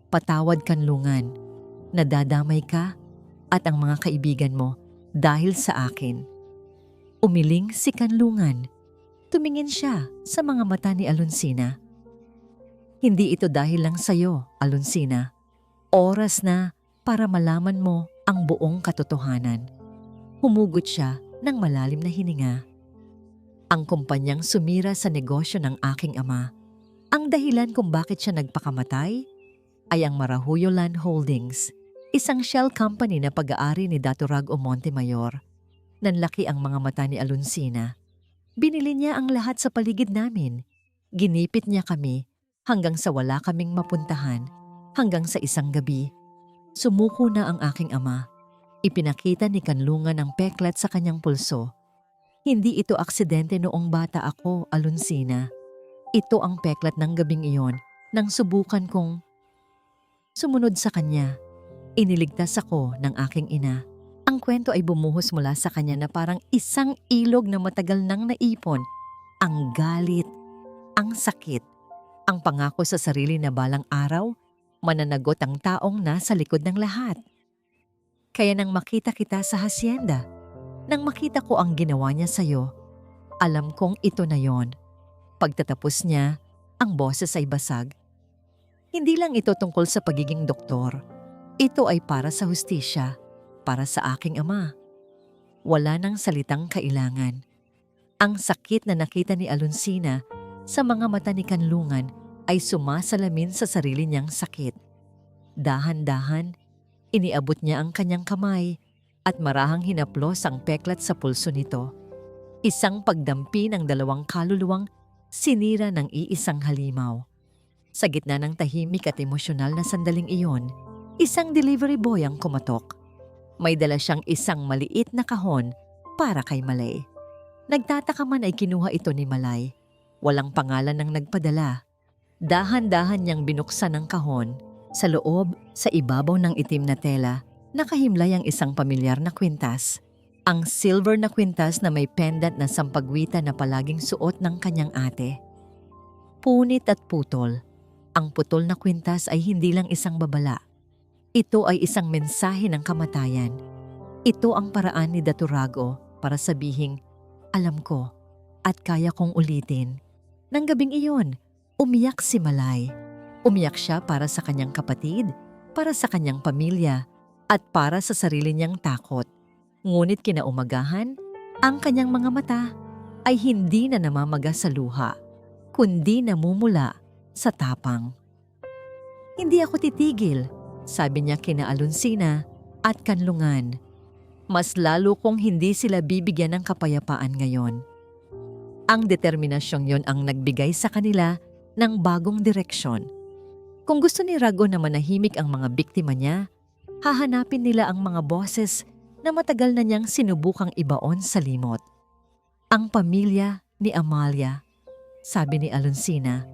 "Patawad, Kanlungan. Nadadamay ka at ang mga kaibigan mo dahil sa akin." Umiling si Kanlungan. Tumingin siya sa mga mata ni Alonsina. "Hindi ito dahil lang sa'yo, Alonsina. Oras na para malaman mo ang buong katotohanan." Humugot siya ng malalim na hininga. "Ang kumpanyang sumira sa negosyo ng aking ama, ang dahilan kung bakit siya nagpakamatay ay ang Marahuyo Land Holdings, isang shell company na pag-aari ni Dato Rag o Montemayor." Nanlaki ang mga mata ni Alonsina. "Binili niya ang lahat sa paligid namin. Ginipit niya kami hanggang sa wala kaming mapuntahan, hanggang sa isang gabi. Sumuko na ang aking ama." Ipinakita ni Kanlungan ang peklat sa kanyang pulso. "Hindi ito aksidente noong bata ako, Alonsina. Ito ang peklat ng gabing iyon nang subukan kong sumunod sa kanya. Iniligtas ako ng aking ina." Ang kwento ay bumuhos mula sa kanya na parang isang ilog na matagal nang naipon. Ang galit, ang sakit, ang pangako sa sarili na balang araw, mananagot ang taong nasa likod ng lahat. "Kaya nang makita kita sa hasyenda, nang makita ko ang ginawa niya sa'yo, alam kong ito na yon." Pagtatapos niya, ang boses ay basag. "Hindi lang ito tungkol sa pagiging doktor. Ito ay para sa hustisya, para sa aking ama." Wala nang salitang kailangan. Ang sakit na nakita ni Alonsina sa mga mata ni Kanlungan ay sumasalamin sa sarili niyang sakit. Dahan-dahan, iniabot niya ang kanyang kamay at marahang hinaplos ang peklat sa pulso nito. Isang pagdampi ng 2 kaluluwang sinira ng iisang halimaw. Sa gitna ng tahimik at emosyonal na sandaling iyon, isang delivery boy ang kumatok. May dala siyang isang maliit na kahon para kay Malay. Nagtataka man ay kinuha ito ni Malay. Walang pangalan ng nagpadala. Dahan-dahan niyang binuksan ang kahon. Sa loob, sa ibabaw ng itim na tela, nakahimlay ang isang pamilyar na kwintas. Ang silver na kwintas na may pendant na sampagwita na palaging suot ng kanyang ate. Punit at putol. Ang putol na kwintas ay hindi lang isang babala. Ito ay isang mensahe ng kamatayan. Ito ang paraan ni Dato Rago para sabihing, "Alam ko at kaya kong ulitin." Nang gabing iyon, umiyak si Malay. Umiyak siya para sa kanyang kapatid, para sa kanyang pamilya, at para sa sarili niyang takot. Ngunit kinaumagahan, ang kanyang mga mata ay hindi na namamaga sa luha, kundi namumula sa tapang. "Hindi ako titigil," sabi niya kina Alonsina at Kanlungan. "Mas lalo kung hindi sila bibigyan ng kapayapaan ngayon." Ang determinasyong yon ang nagbigay sa kanila ng bagong direksyon. Kung gusto ni Rago na manahimik ang mga biktima niya, hahanapin nila ang mga boses na matagal na niyang sinubukang ibaon sa limot. "Ang pamilya ni Amalia," sabi ni Alonsina.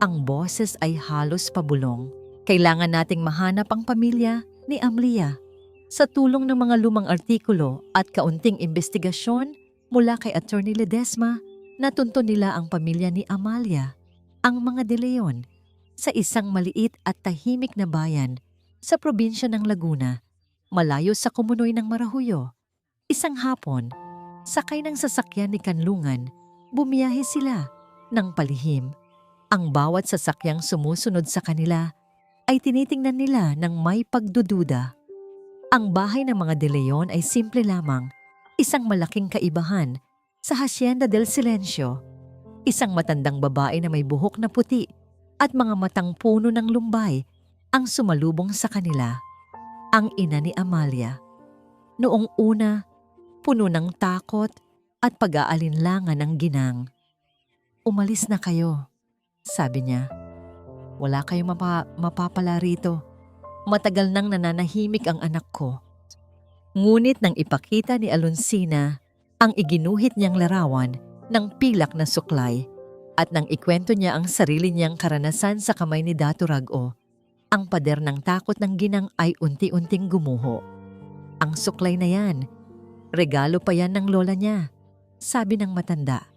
"Ang boses ay halos pabulong. Kailangan nating mahanap ang pamilya ni Amalia." Sa tulong ng mga lumang artikulo at kaunting investigasyon mula kay Atty. Ledesma, natunto nila ang pamilya ni Amalia, ang mga De Leon, sa isang maliit at tahimik na bayan sa probinsya ng Laguna, malayo sa kumunoy ng Marahuyo. Isang hapon, sakay ng sasakyan ni Kanlungan, bumiyahe sila ng palihim. Ang bawat sasakyang sumusunod sa kanila ay tinitingnan nila ng may pagdududa. Ang bahay ng mga De Leon ay simple lamang, isang malaking kaibahan sa Hacienda del Silencio. Isang matandang babae na may buhok na puti at mga matang puno ng lumbay ang sumalubong sa kanila. Ang ina ni Amalia. Noong una, puno ng takot at pag-aalinlangan ng ginang. "Umalis na kayo. Sabi niya, wala kayong mapapala rito. Matagal nang nananahimik ang anak ko. Ngunit nang ipakita ni Alonsina ang iginuhit niyang larawan ng pilak na suklay at nang ikwento niya ang sarili niyang karanasan sa kamay ni Dato Rag-o, ang pader ng takot ng ginang ay unti-unting gumuho. Ang suklay na yan, regalo pa yan ng lola niya, sabi ng matanda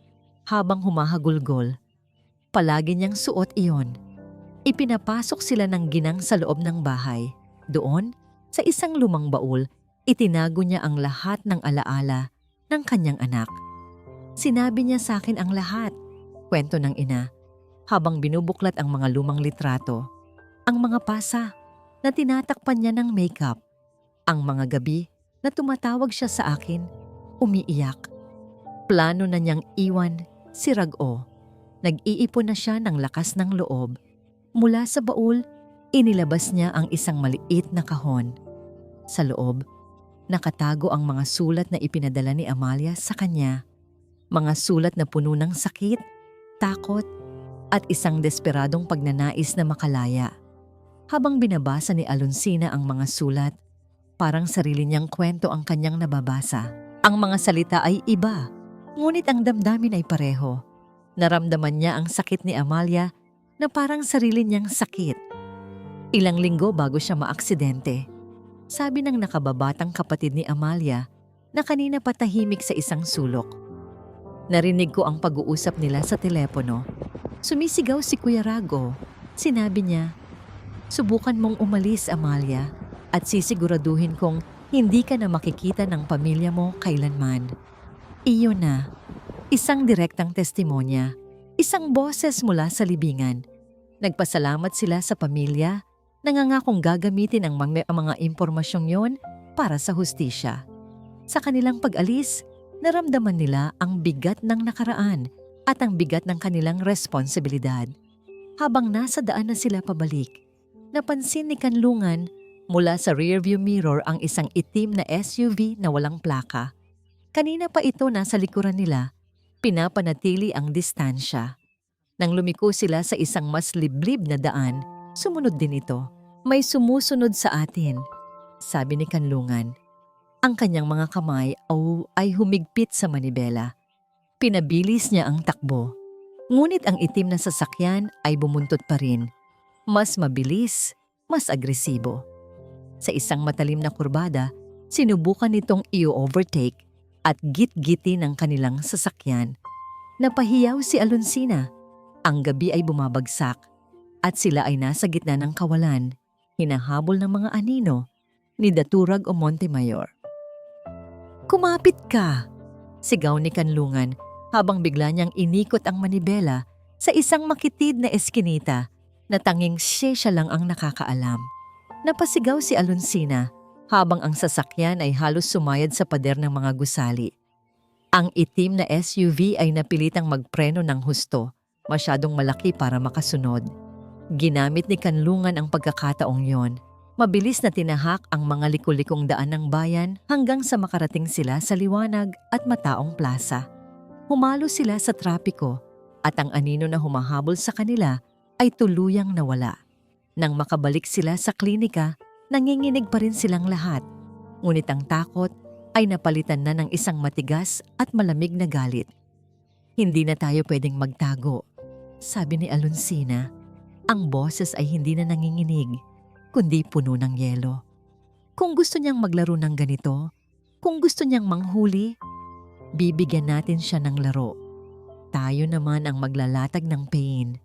habang humahagulgol. Palagi niyang suot iyon. Ipinapasok sila ng ginang sa loob ng bahay. Doon, sa isang lumang baul, itinago niya ang lahat ng alaala ng kanyang anak. Sinabi niya sa akin ang lahat, kwento ng ina, habang binubuklat ang mga lumang litrato, ang mga pasa na tinatakpan niya ng makeup, ang mga gabi na tumatawag siya sa akin, umiiyak. Plano na niyang iwan si Rag-o. Nag-iipon na siya ng lakas ng loob. Mula sa baul, inilabas niya ang isang maliit na kahon. Sa loob, nakatago ang mga sulat na ipinadala ni Amalia sa kanya. Mga sulat na puno ng sakit, takot, at isang desperadong pagnanais na makalaya. Habang binabasa ni Alonsina ang mga sulat, parang sarili niyang kwento ang kanyang nababasa. Ang mga salita ay iba, ngunit ang damdamin ay pareho. Naramdaman niya ang sakit ni Amalia na parang sarili niyang sakit. Ilang linggo bago siya maaksidente, sabi ng nakababatang kapatid ni Amalia na kanina patahimik sa isang sulok. Narinig ko ang pag-uusap nila sa telepono. Sumisigaw si Kuya Rago. Sinabi niya, subukan mong umalis, Amalia, at sisiguraduhin kong hindi ka na makikita ng pamilya mo kailanman. Iyon na. Isang direktang testimonya, isang boses mula sa libingan. Nagpasalamat sila sa pamilya, nangangakong gagamitin ang mga impormasyong yon para sa hustisya. Sa kanilang pag-alis, naramdaman nila ang bigat ng nakaraan at ang bigat ng kanilang responsibilidad. Habang nasa daan na sila pabalik, napansin ni Kanlungan mula sa rearview mirror ang isang itim na SUV na walang plaka. Kanina pa ito nasa likuran nila. Pinapanatili ang distansya. Nang lumiko sila sa isang mas liblib na daan, sumunod din ito. May sumusunod sa atin, sabi ni Kanlungan. Ang kanyang mga kamay ay humigpit sa manibela. Pinabilis niya ang takbo. Ngunit ang itim na sasakyan ay bumuntot pa rin. Mas mabilis, mas agresibo. Sa isang matalim na kurbada, sinubukan nitong i-overtake at git-giti ng kanilang sasakyan. Napahiyaw si Alonsina. Ang gabi ay bumabagsak at sila ay nasa gitna ng kawalan, hinahabol ng mga anino ni Daturag o Montemayor. Kumapit ka! Sigaw ni Kanlungan habang bigla niyang inikot ang manibela sa isang makitid na eskinita na tanging siya lang ang nakakaalam. Napasigaw si Alonsina habang ang sasakyan ay halos sumayad sa pader ng mga gusali. Ang itim na SUV ay napilitang magpreno ng husto, masyadong malaki para makasunod. Ginamit ni Kanlungan ang pagkakataong yon. Mabilis na tinahak ang mga likulikong daan ng bayan hanggang sa makarating sila sa liwanag at mataong plaza. Humalo sila sa trapiko at ang anino na humahabol sa kanila ay tuluyang nawala. Nang makabalik sila sa klinika, nanginginig pa rin silang lahat, ngunit ang takot ay napalitan na ng isang matigas at malamig na galit. Hindi na tayo pwedeng magtago, sabi ni Alonsina. Ang boses ay hindi na nanginginig, kundi puno ng yelo. Kung gusto niyang maglaro ng ganito, kung gusto niyang manghuli, bibigyan natin siya ng laro. Tayo naman ang maglalatag ng pain.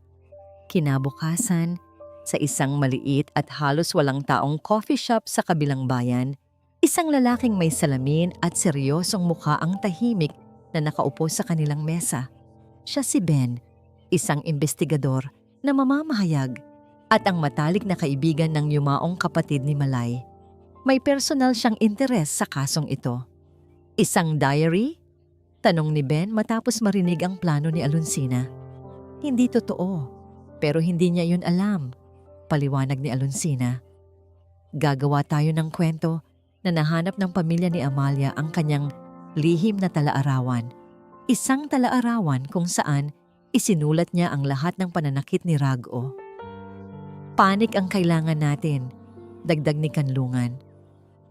Kinabukasan, sa isang maliit at halos walang taong coffee shop sa kabilang bayan, isang lalaking may salamin at seryosong mukha ang tahimik na nakaupo sa kanilang mesa. Siya si Ben, isang investigador na mamamahayag at ang matalik na kaibigan ng yumaong kapatid ni Malay. May personal siyang interes sa kasong ito. Isang diary? Tanong ni Ben matapos marinig ang plano ni Alonsina. Hindi totoo, pero hindi niya yun alam. Paliwanag ni Alonsina. Gagawa tayo ng kwento na nahanap ng pamilya ni Amalia ang kanyang lihim na talaarawan. Isang talaarawan kung saan Isinulat niya ang lahat ng pananakit ni Rago. Panik ang kailangan natin, dagdag ni Kanlungan.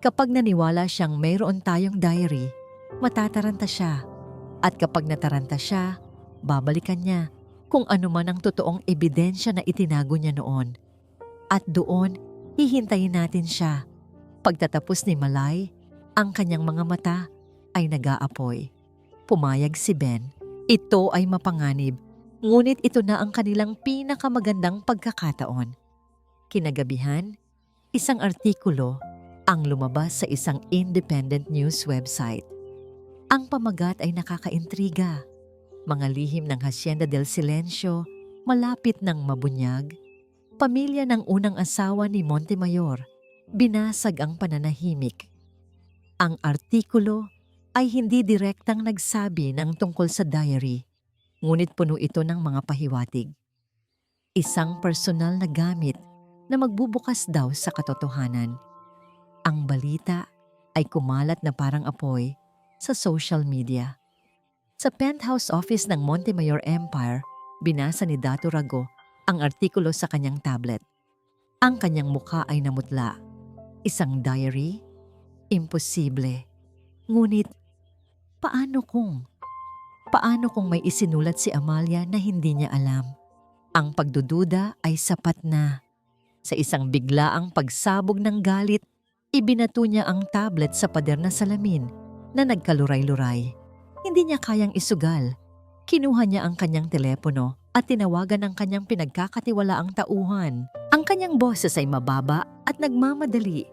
Kapag naniwala siyang mayroon tayong diary, matataranta siya. At kapag nataranta siya, babalikan niya kung ano man ang totoong ebidensya na itinago niya noon. At doon, hihintayin natin siya. Pagtatapos ni Malay, ang kanyang mga mata ay nag-aapoy. Pumayag si Ben. Ito ay mapanganib, ngunit ito na ang kanilang pinakamagandang pagkakataon. Kinagabihan, isang artikulo ang lumabas sa isang independent news website. Ang pamagat ay nakakaintriga. Mga lihim ng Hacienda del Silencio, malapit ng mabunyag, pamilya ng unang asawa ni Montemayor, binasag ang pananahimik. Ang artikulo ay hindi direktang nagsabi ng tungkol sa diary, ngunit puno ito ng mga pahiwatig. Isang personal na gamit na magbubukas daw sa katotohanan. Ang balita ay kumalat na parang apoy sa social media. Sa penthouse office ng Montemayor Empire, binasa ni Dato Rago ang artikulo sa kanyang tablet. Ang kanyang mukha ay namutla. Isang diary? Imposible. Ngunit, paano kung may isinulat si Amalia na hindi niya alam? Ang pagdududa ay sapat na. Sa isang biglaang pagsabog ng galit, ibinato niya ang tablet sa pader na salamin na nagkaluray-luray. Hindi niya kayang isugal. Kinuha niya ang kanyang telepono at tinawagan ang kanyang pinagkakatiwalaang tauhan. Ang kanyang boses ay mababa at nagmamadali.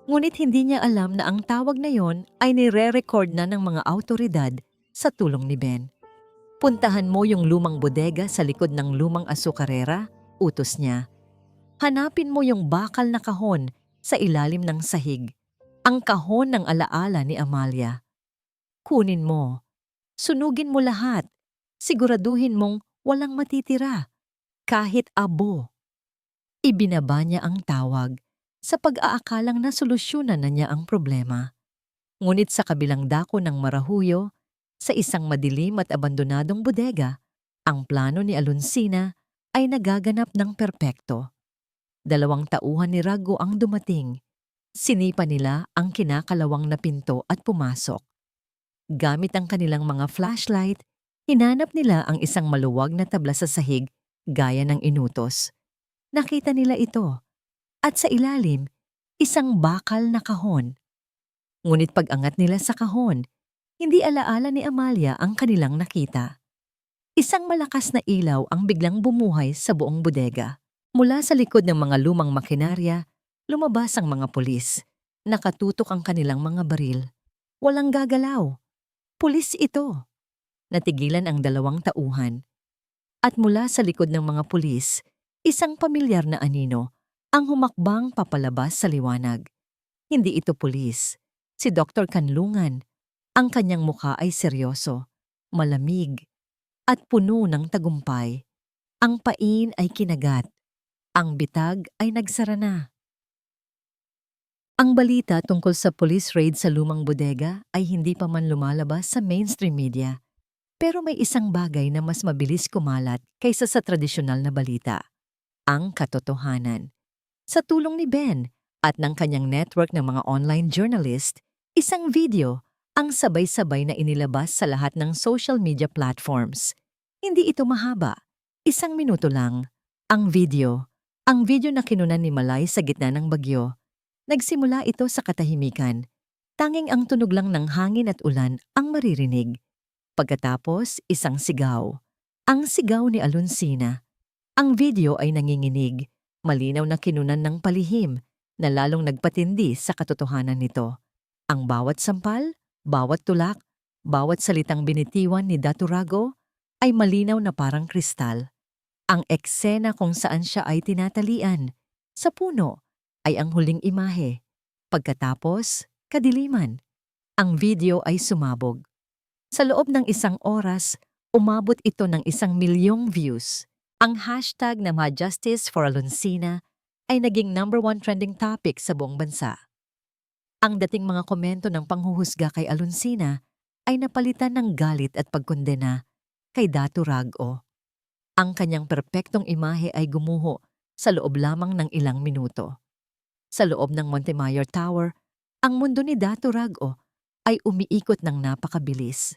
Ngunit hindi niya alam na ang tawag na yon ay nire-record na ng mga awtoridad sa tulong ni Ben. Puntahan mo yung lumang bodega sa likod ng lumang asukarera, utos niya. Hanapin mo yung bakal na kahon sa ilalim ng sahig. Ang kahon ng alaala ni Amalia. Kunin mo. Sunugin mo lahat. Siguraduhin mong walang matitira. Kahit abo. Ibinaba niya ang tawag sa pag-aakalang nasolusyonan na niya ang problema. Ngunit sa kabilang dako ng Marahuyo, sa isang madilim at abandonadong bodega, ang plano ni Alonsina ay nagaganap ng perpekto. 2 tauhan ni Rago ang dumating. Sinipa nila ang kinakalawang na pinto at pumasok. Gamit ang kanilang mga flashlight, hinanap nila ang isang maluwag na tabla sa sahig gaya ng inutos. Nakita nila ito. At sa ilalim, isang bakal na kahon. Ngunit pag-angat nila sa kahon, hindi alaala ni Amalia ang kanilang nakita. Isang malakas na ilaw ang biglang bumuhay sa buong bodega. Mula sa likod ng mga lumang makinarya, lumabas ang mga pulis. Nakatutok ang kanilang mga baril. Walang gagalaw. Pulis ito. Natigilan ang 2 tauhan. At mula sa likod ng mga pulis, isang pamilyar na anino ang humakbang papalabas sa liwanag. Hindi ito pulis. Si Dr. Kanlungan. Ang kanyang mukha ay seryoso, malamig, at puno ng tagumpay. Ang pain ay kinagat. Ang bitag ay nagsara na. Ang balita tungkol sa police raid sa lumang bodega ay hindi pa man lumalabas sa mainstream media. Pero may isang bagay na mas mabilis kumalat kaysa sa tradisyonal na balita. Ang katotohanan. Sa tulong ni Ben at ng kanyang network ng mga online journalist, isang video ang sabay-sabay na inilabas sa lahat ng social media platforms. Hindi ito mahaba. 1 minuto lang. Ang video na kinunan ni Malay sa gitna ng bagyo. Nagsimula ito sa katahimikan. Tanging ang tunog lang ng hangin at ulan ang maririnig. Pagkatapos, isang sigaw. Ang sigaw ni Alonsina. Ang video ay nanginginig. Malinaw na kinunan ng palihim na lalong nagpatindi sa katotohanan nito. Ang bawat sampal, bawat tulak, bawat salitang binitiwan ni Dato Rago ay malinaw na parang kristal. Ang eksena kung saan siya ay tinatalian sa puno ay ang huling imahe. Pagkatapos, kadiliman. Ang video ay sumabog. Sa loob ng 1 oras, umabot ito ng 1 milyong views. Ang hashtag na Justice for Alonsina ay naging #1 trending topic sa buong bansa. Ang dating mga komento ng panghuhusga kay Alonsina ay napalitan ng galit at pagkondena kay Dato Rago. Ang kanyang perpektong imahe ay gumuho sa loob lamang ng ilang minuto. Sa loob ng Montemayor Tower, ang mundo ni Datu Rago ay umiikot ng napakabilis.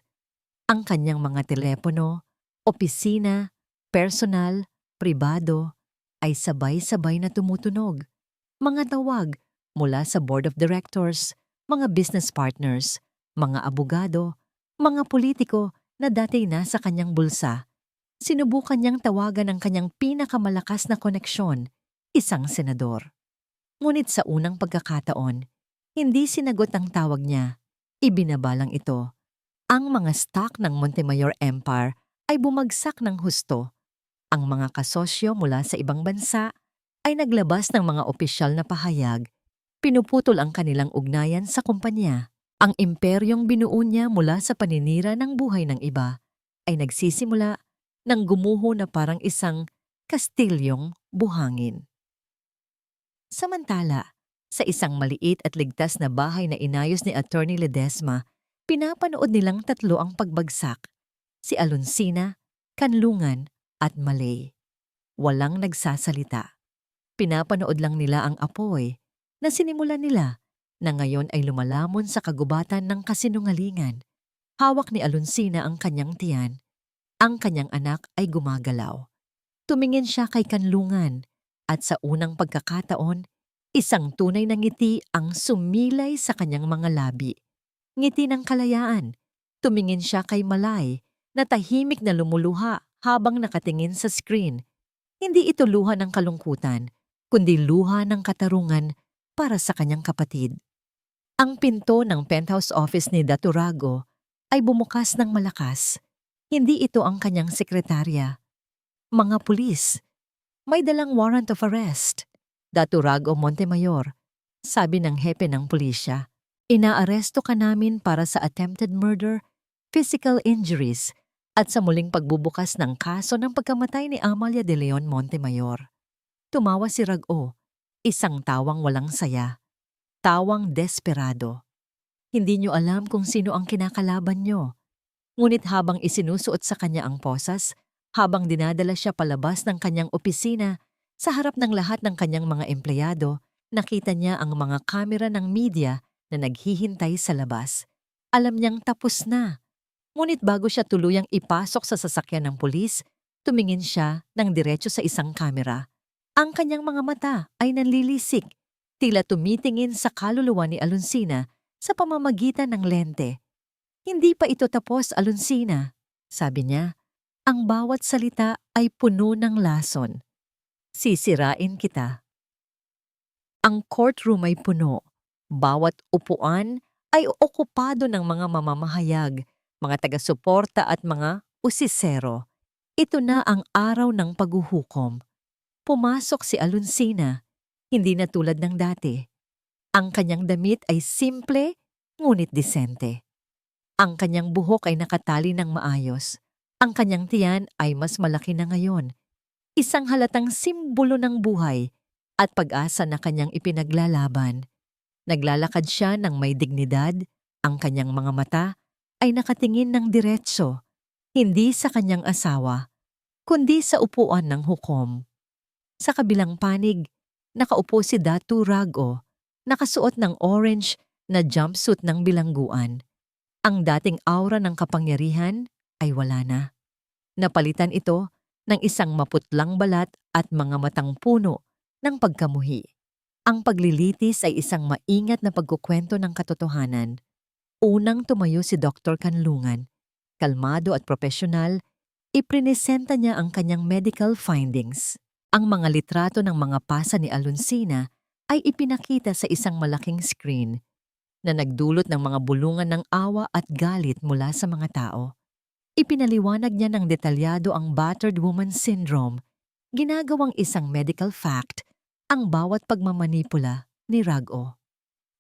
Ang kanyang mga telepono, opisina, personal, pribado ay sabay-sabay na tumutunog. Mga tawag mula sa board of directors, mga business partners, mga abogado, mga politiko na dati nasa kanyang bulsa. Sinubukan niyang tawagan ang kanyang pinakamalakas na koneksyon, isang senador. Ngunit sa unang pagkakataon, hindi sinagot ang tawag niya. Ibinabalang ito. Ang mga stock ng Montemayor Empire ay bumagsak ng husto. Ang mga kasosyo mula sa ibang bansa ay naglabas ng mga opisyal na pahayag. Pinuputol ang kanilang ugnayan sa kumpanya. Ang imperyong binuo niya mula sa paninira ng buhay ng iba ay nagsisimula ng gumuho na parang isang kastilyong buhangin. Samantala, sa isang maliit at ligtas na bahay na inayos ni Attorney Ledesma, pinapanood nilang tatlo ang pagbagsak, si Alonsina, Kanlungan at Malay. Walang nagsasalita. Pinapanood lang nila ang apoy na sinimulan nila na ngayon ay lumalamon sa kagubatan ng kasinungalingan. Hawak ni Alonsina ang kanyang tiyan. Ang kanyang anak ay gumagalaw. Tumingin siya kay Kanlungan at sa unang pagkakataon, isang tunay na ngiti ang sumilay sa kanyang mga labi. Ngiti ng kalayaan. Tumingin siya kay Malay na tahimik na lumuluha habang nakatingin sa screen. Hindi ito luha ng kalungkutan, kundi luha ng katarungan para sa kanyang kapatid. Ang pinto ng penthouse office ni Datu Rago ay bumukas ng malakas. Hindi ito ang kanyang sekretarya. Mga pulis. May dalang warrant of arrest. Datu Rago Montemayor, sabi ng hepe ng pulisya. Inaaresto ka namin para sa attempted murder, physical injuries, at sa muling pagbubukas ng kaso ng pagkamatay ni Amalia de Leon Montemayor. Tumawa si Rago, isang tawang walang saya. Tawang desperado. Hindi niyo alam kung sino ang kinakalaban niyo. Ngunit habang isinusuot sa kanya ang posas, habang dinadala siya palabas ng kanyang opisina, sa harap ng lahat ng kanyang mga empleyado, nakita niya ang mga kamera ng media na naghihintay sa labas. Alam niyang tapos na. Ngunit bago siya tuluyang ipasok sa sasakyan ng pulis, tumingin siya ng diretso sa isang kamera. Ang kanyang mga mata ay nanlilisik, tila tumitingin sa kaluluwa ni Alonsina sa pamamagitan ng lente. Hindi pa ito tapos, Alonsina, sabi niya. Ang bawat salita ay puno ng lason. Sisirain kita. Ang courtroom ay puno. Bawat upuan ay okupado ng mga mamamahayag, mga taga-suporta at mga usisero. Ito na ang araw ng paghuhukom. Pumasok si Alonsina, hindi na tulad ng dati. Ang kanyang damit ay simple, ngunit disente. Ang kanyang buhok ay nakatali ng maayos. Ang kanyang tiyan ay mas malaki na ngayon. Isang halatang simbolo ng buhay at pag-asa na kanyang ipinaglalaban. Naglalakad siya ng may dignidad, ang kanyang mga mata ay nakatingin ng diretso, hindi sa kanyang asawa, kundi sa upuan ng hukom. Sa kabilang panig, nakaupo si Datu Rago, nakasuot ng orange na jumpsuit ng bilangguan. Ang dating aura ng kapangyarihan ay wala na. Napalitan ito ng isang maputlang balat at mga matang puno ng pagkamuhi. Ang paglilitis ay isang maingat na pagkukwento ng katotohanan. Unang tumayo si Dr. Kanlungan. Kalmado at profesional, iprinesenta niya ang kanyang medical findings. Ang mga litrato ng mga pasa ni Alonsina ay ipinakita sa isang malaking screen na nagdulot ng mga bulungan ng awa at galit mula sa mga tao. Ipinaliwanag niya ng detalyado ang battered woman syndrome, ginagawang isang medical fact ang bawat pagmamanipula ni Rago.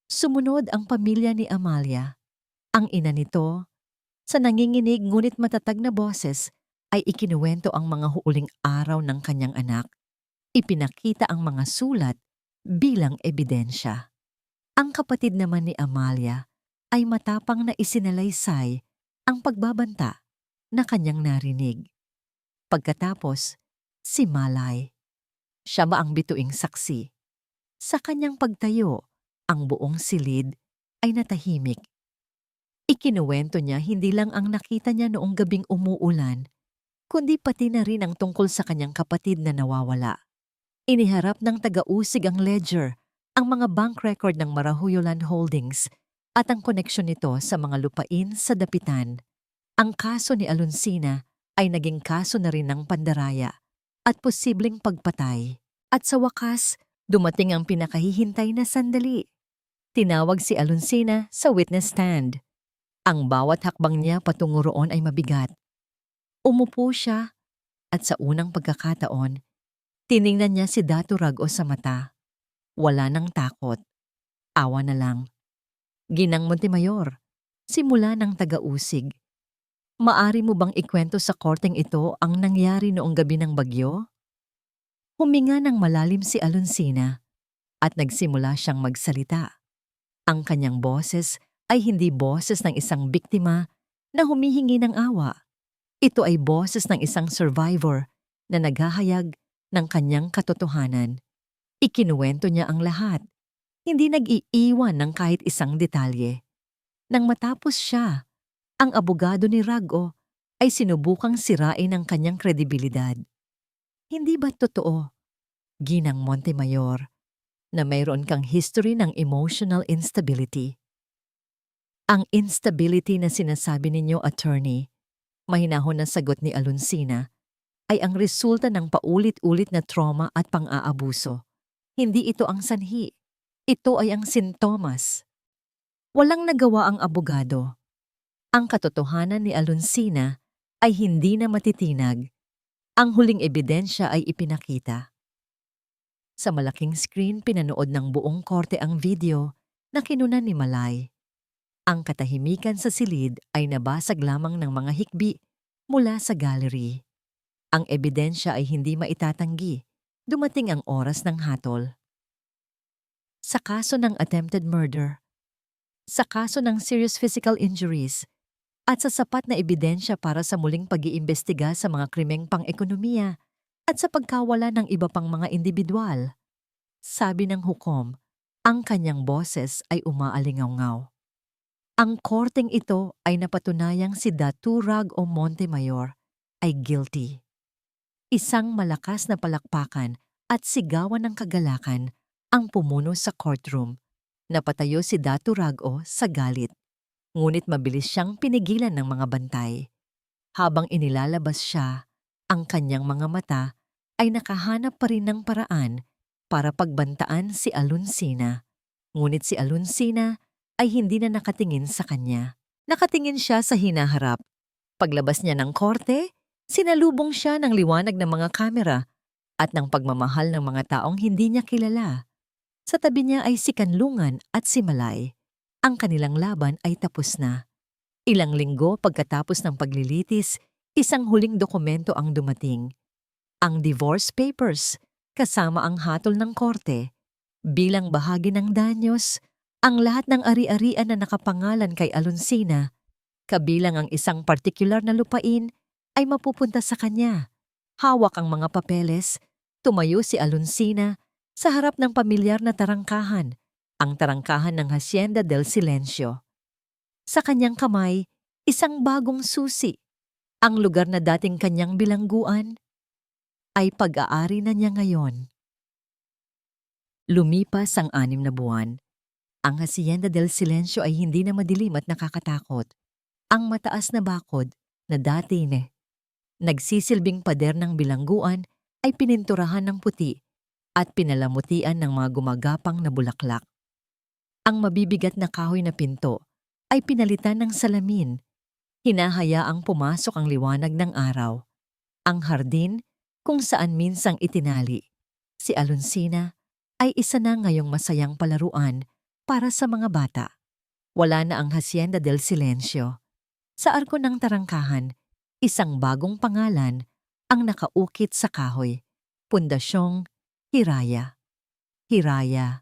Sumunod ang pamilya ni Amalia. Ang ina nito, sa nanginginig ngunit matatag na boses, ay ikinuwento ang mga huuling araw ng kanyang anak. Ipinakita ang mga sulat bilang ebidensya. Ang kapatid naman ni Amalia ay matapang na isinalaysay ang pagbabanta na kanyang narinig. Pagkatapos, si Malay. Siya ang bituing saksi. Sa kanyang pagtayo, ang buong silid ay natahimik. Ikinuwento niya hindi lang ang nakita niya noong gabing umuulan, kundi pati na rin ang tungkol sa kanyang kapatid na nawawala. Iniharap ng taga-usig ang ledger, ang mga bank record ng Marahuyo Land Holdings at ang koneksyon nito sa mga lupain sa Dapitan. Ang kaso ni Alonsina ay naging kaso na rin ng pandaraya at posibleng pagpatay. At sa wakas, dumating ang pinakahihintay na sandali. Tinawag si Alonsina sa witness stand. Ang bawat hakbang niya patungo roon ay mabigat. Umupo siya at sa unang pagkakataon, tiningnan niya si Dato Rago sa mata. Wala nang takot. Awa na lang. Ginang Montemayor, simula ng taga-usig. Maari mo bang ikwento sa korteng ito ang nangyari noong gabi ng bagyo? Huminga ng malalim si Alonsina at nagsimula siyang magsalita. Ang kanyang boses ay hindi boses ng isang biktima na humihingi ng awa. Ito ay boses ng isang survivor na naghahayag ng kanyang katotohanan. Ikinuwento niya ang lahat. Hindi nag-iiwan ng kahit isang detalye. Nang matapos siya, ang abogado ni Rago ay sinubukang sirain ang kanyang kredibilidad. Hindi ba totoo, Ginang Montemayor, na mayroon kang history ng emotional instability? Ang instability na sinasabi ninyo, attorney, mahinahon na sagot ni Alonsina, ay ang resulta ng paulit-ulit na trauma at pang-aabuso. Hindi ito ang sanhi. Ito ay ang sintomas. Walang nagawa ang abogado. Ang katotohanan ni Alonsina ay hindi na matitinag. Ang huling ebidensya ay ipinakita. Sa malaking screen, pinanood ng buong korte ang video na kinunan ni Malay. Ang katahimikan sa silid ay nabasag lamang ng mga hikbi mula sa gallery. Ang ebidensya ay hindi maitatanggi. Dumating ang oras ng hatol. Sa kaso ng attempted murder, sa kaso ng serious physical injuries, at sa sapat na ebidensya para sa muling pag-iimbestiga sa mga krimeng pang-ekonomiya at sa pagkawala ng iba pang mga individual. Sabi ng hukom, ang kanyang boses ay umaalingaw-ngaw. Ang korteng ito ay napatunayang si Dato Rago Montemayor ay guilty. Isang malakas na palakpakan at sigawan ng kagalakan ang pumuno sa courtroom. Napatayo si Dato Rago sa galit. Ngunit mabilis siyang pinigilan ng mga bantay. Habang inilalabas siya, ang kanyang mga mata ay nakahanap pa rin ng paraan para pagbantaan si Alonsina. Ngunit si Alonsina ay hindi na nakatingin sa kanya. Nakatingin siya sa hinaharap. Paglabas niya ng korte, sinalubong siya ng liwanag ng mga kamera at ng pagmamahal ng mga taong hindi niya kilala. Sa tabi niya ay si Kanlungan at si Malay. Ang kanilang laban ay tapos na. Ilang linggo pagkatapos ng paglilitis, isang huling dokumento ang dumating. Ang divorce papers, kasama ang hatol ng korte. Bilang bahagi ng danyos, ang lahat ng ari-arian na nakapangalan kay Alonsina, kabilang ang isang partikular na lupain, ay mapupunta sa kanya. Hawak ang mga papeles, tumayo si Alonsina sa harap ng pamilyar na tarangkahan, ang tarangkahan ng Hacienda del Silencio. Sa kanyang kamay, isang bagong susi. Ang lugar na dating kanyang bilangguan ay pag-aari na niya ngayon. Lumipas ang 6 na buwan. Ang Hacienda del Silencio ay hindi na madilim at nakakatakot. Ang mataas na bakod na dati nagsisilbing pader ng bilangguan ay pininturahan ng puti at pinalamutian ng mga gumagapang na bulaklak. Ang mabibigat na kahoy na pinto ay pinalitan ng salamin. Hinahayaang pumasok ang liwanag ng araw. Ang hardin, kung saan minsang itinali, si Alonsina ay isa na ngayong masayang palaruan para sa mga bata. Wala na ang Hacienda del Silencio. Sa arko ng tarangkahan, isang bagong pangalan ang nakaukit sa kahoy. Pundasyong Hiraya. Hiraya.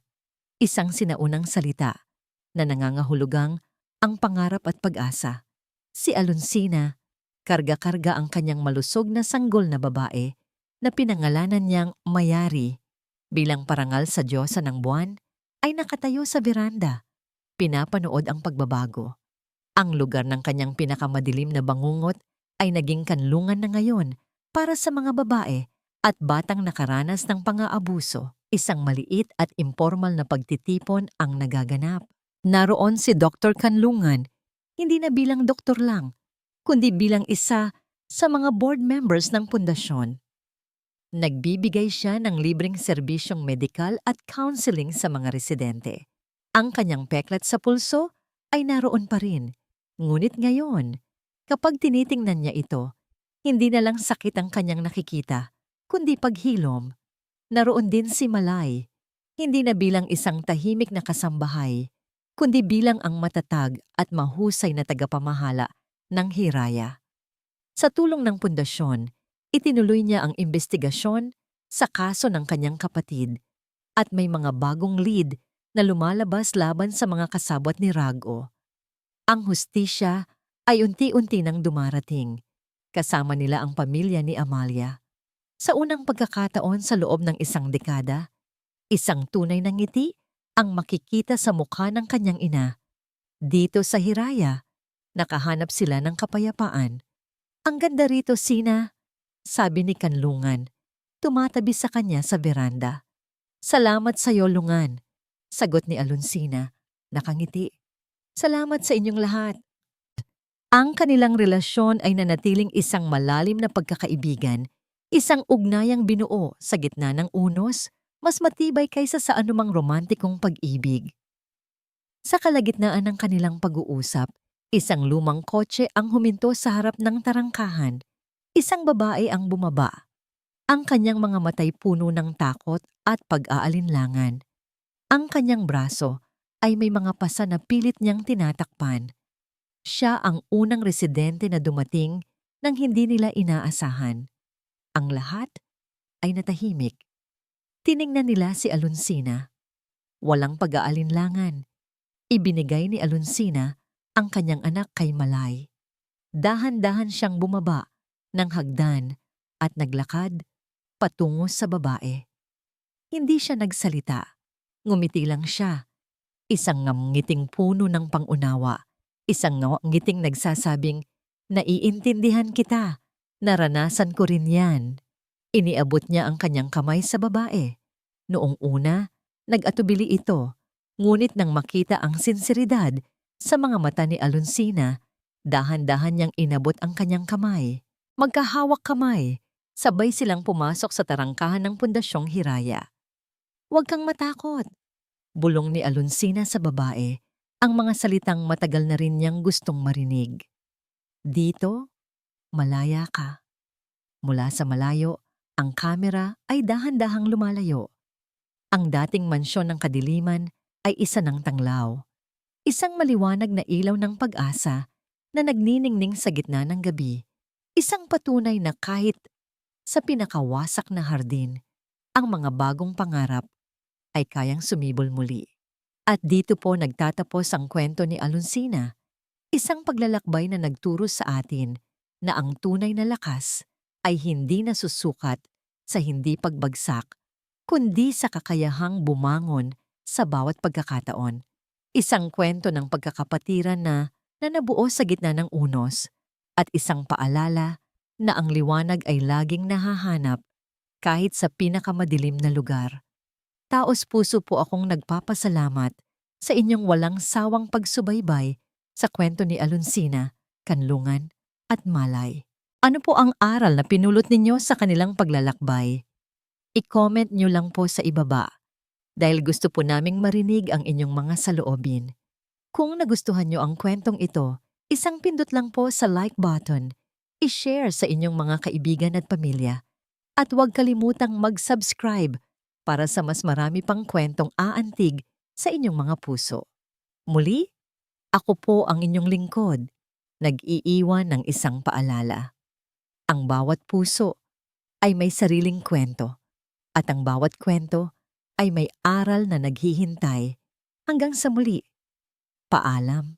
Isang sinaunang salita na nangangahulugang ang pangarap at pag-asa. Si Alonsina Karga-karga ang kanyang malusog na sanggol na babae na pinangalanan niyang Mayari. Bilang parangal sa diyosa ng buwan, ay nakatayo sa beranda, pinapanood ang pagbabago. Ang lugar ng kanyang pinakamadilim na bangungot ay naging kanlungan na ngayon para sa mga babae at batang nakaranas ng pang-aabuso. Isang maliit at impormal na pagtitipon ang nagaganap. Naroon si Dr. Kanlungan, hindi na bilang doktor lang, kundi bilang isa sa mga board members ng pundasyon. Nagbibigay siya ng libreng serbisyong medikal at counseling sa mga residente. Ang kanyang peklat sa pulso ay naroon pa rin. Ngunit ngayon, kapag tinitingnan niya ito, hindi na lang sakit ang kanyang nakikita, kundi paghilom. Naroon din si Malay, hindi na bilang isang tahimik na kasambahay, kundi bilang ang matatag at mahusay na tagapamahala ng Hiraya. Sa tulong ng pundasyon, itinuloy niya ang investigasyon sa kaso ng kanyang kapatid at may mga bagong lead na lumalabas laban sa mga kasabwat ni Rago. Ang hustisya ay unti-unti nang dumarating. Kasama nila ang pamilya ni Amalia. Sa unang pagkakataon sa loob ng isang dekada, isang tunay na ngiti ang makikita sa mukha ng kanyang ina. Dito sa Hiraya, nakahanap sila ng kapayapaan. Ang ganda rito, Sina, sabi ni Kanlungan, tumatabi sa kanya sa beranda. Salamat sa iyo, Lungan, sagot ni Alonsina, nakangiti. Salamat sa inyong lahat. Ang kanilang relasyon ay nanatiling isang malalim na pagkakaibigan, isang ugnayang binuo sa gitna ng unos, mas matibay kaysa sa anumang romantikong pag-ibig. Sa kalagitnaan ng kanilang pag-uusap, isang lumang kotse ang huminto sa harap ng tarangkahan. Isang babae ang bumaba. Ang kanyang mga matay puno ng takot at pag-aalinlangan. Ang kanyang braso ay may mga pasa na pilit niyang tinatakpan. Siya ang unang residente na dumating nang hindi nila inaasahan. Ang lahat ay natahimik. Tiningnan nila si Alonsina. Walang pag-aalinlangan. Ibinigay ni Alonsina ang kanyang anak kay Malay. Dahan-dahan siyang bumaba ng hagdan at naglakad patungo sa babae. Hindi siya nagsalita. Ngumiti lang siya. Isang ngiting puno ng pangunawa. Isang ngiting nagsasabing, naiintindihan kita. Naranasan ko rin yan. Iniabot niya ang kanyang kamay sa babae. Noong una, nag-atubili ito. Ngunit nang makita ang sinseridad sa mga mata ni Alonsina, dahan-dahan niyang inabot ang kanyang kamay. Magkahawak kamay, sabay silang pumasok sa tarangkahan ng pundasyong Hiraya. Huwag kang matakot, bulong ni Alonsina sa babae, ang mga salitang matagal na rin niyang gustong marinig. Dito, malaya ka. Mula sa malayo, ang kamera ay dahan-dahang lumalayo. Ang dating mansyon ng kadiliman ay isa ng tanglaw. Isang maliwanag na ilaw ng pag-asa na nagniningning sa gitna ng gabi. Isang patunay na kahit sa pinakawasak na hardin, ang mga bagong pangarap ay kayang sumibol muli. At dito po nagtatapos ang kwento ni Alonsina, isang paglalakbay na nagturo sa atin na ang tunay na lakas ay hindi nasusukat sa hindi pagbagsak, kundi sa kakayahang bumangon sa bawat pagkakataon. Isang kwento ng pagkakapatiran na nabuo sa gitna ng unos at isang paalala na ang liwanag ay laging nahahanap kahit sa pinakamadilim na lugar. Taos-puso po akong nagpapasalamat sa inyong walang sawang pagsubaybay sa kwento ni Alonsina, Kanlungan at Malay. Ano po ang aral na pinulot ninyo sa kanilang paglalakbay? I-comment nyo lang po sa ibaba dahil gusto po naming marinig ang inyong mga saloobin. Kung nagustuhan nyo ang kwentong ito, isang pindot lang po sa like button, i-share sa inyong mga kaibigan at pamilya, at huwag kalimutang mag-subscribe para sa mas marami pang kwentong aantig sa inyong mga puso. Muli, ako po ang inyong lingkod, nag-iiwan ng isang paalala. Ang bawat puso ay may sariling kwento, at ang bawat kwento ay may aral na naghihintay. Hanggang sa muli, paalam.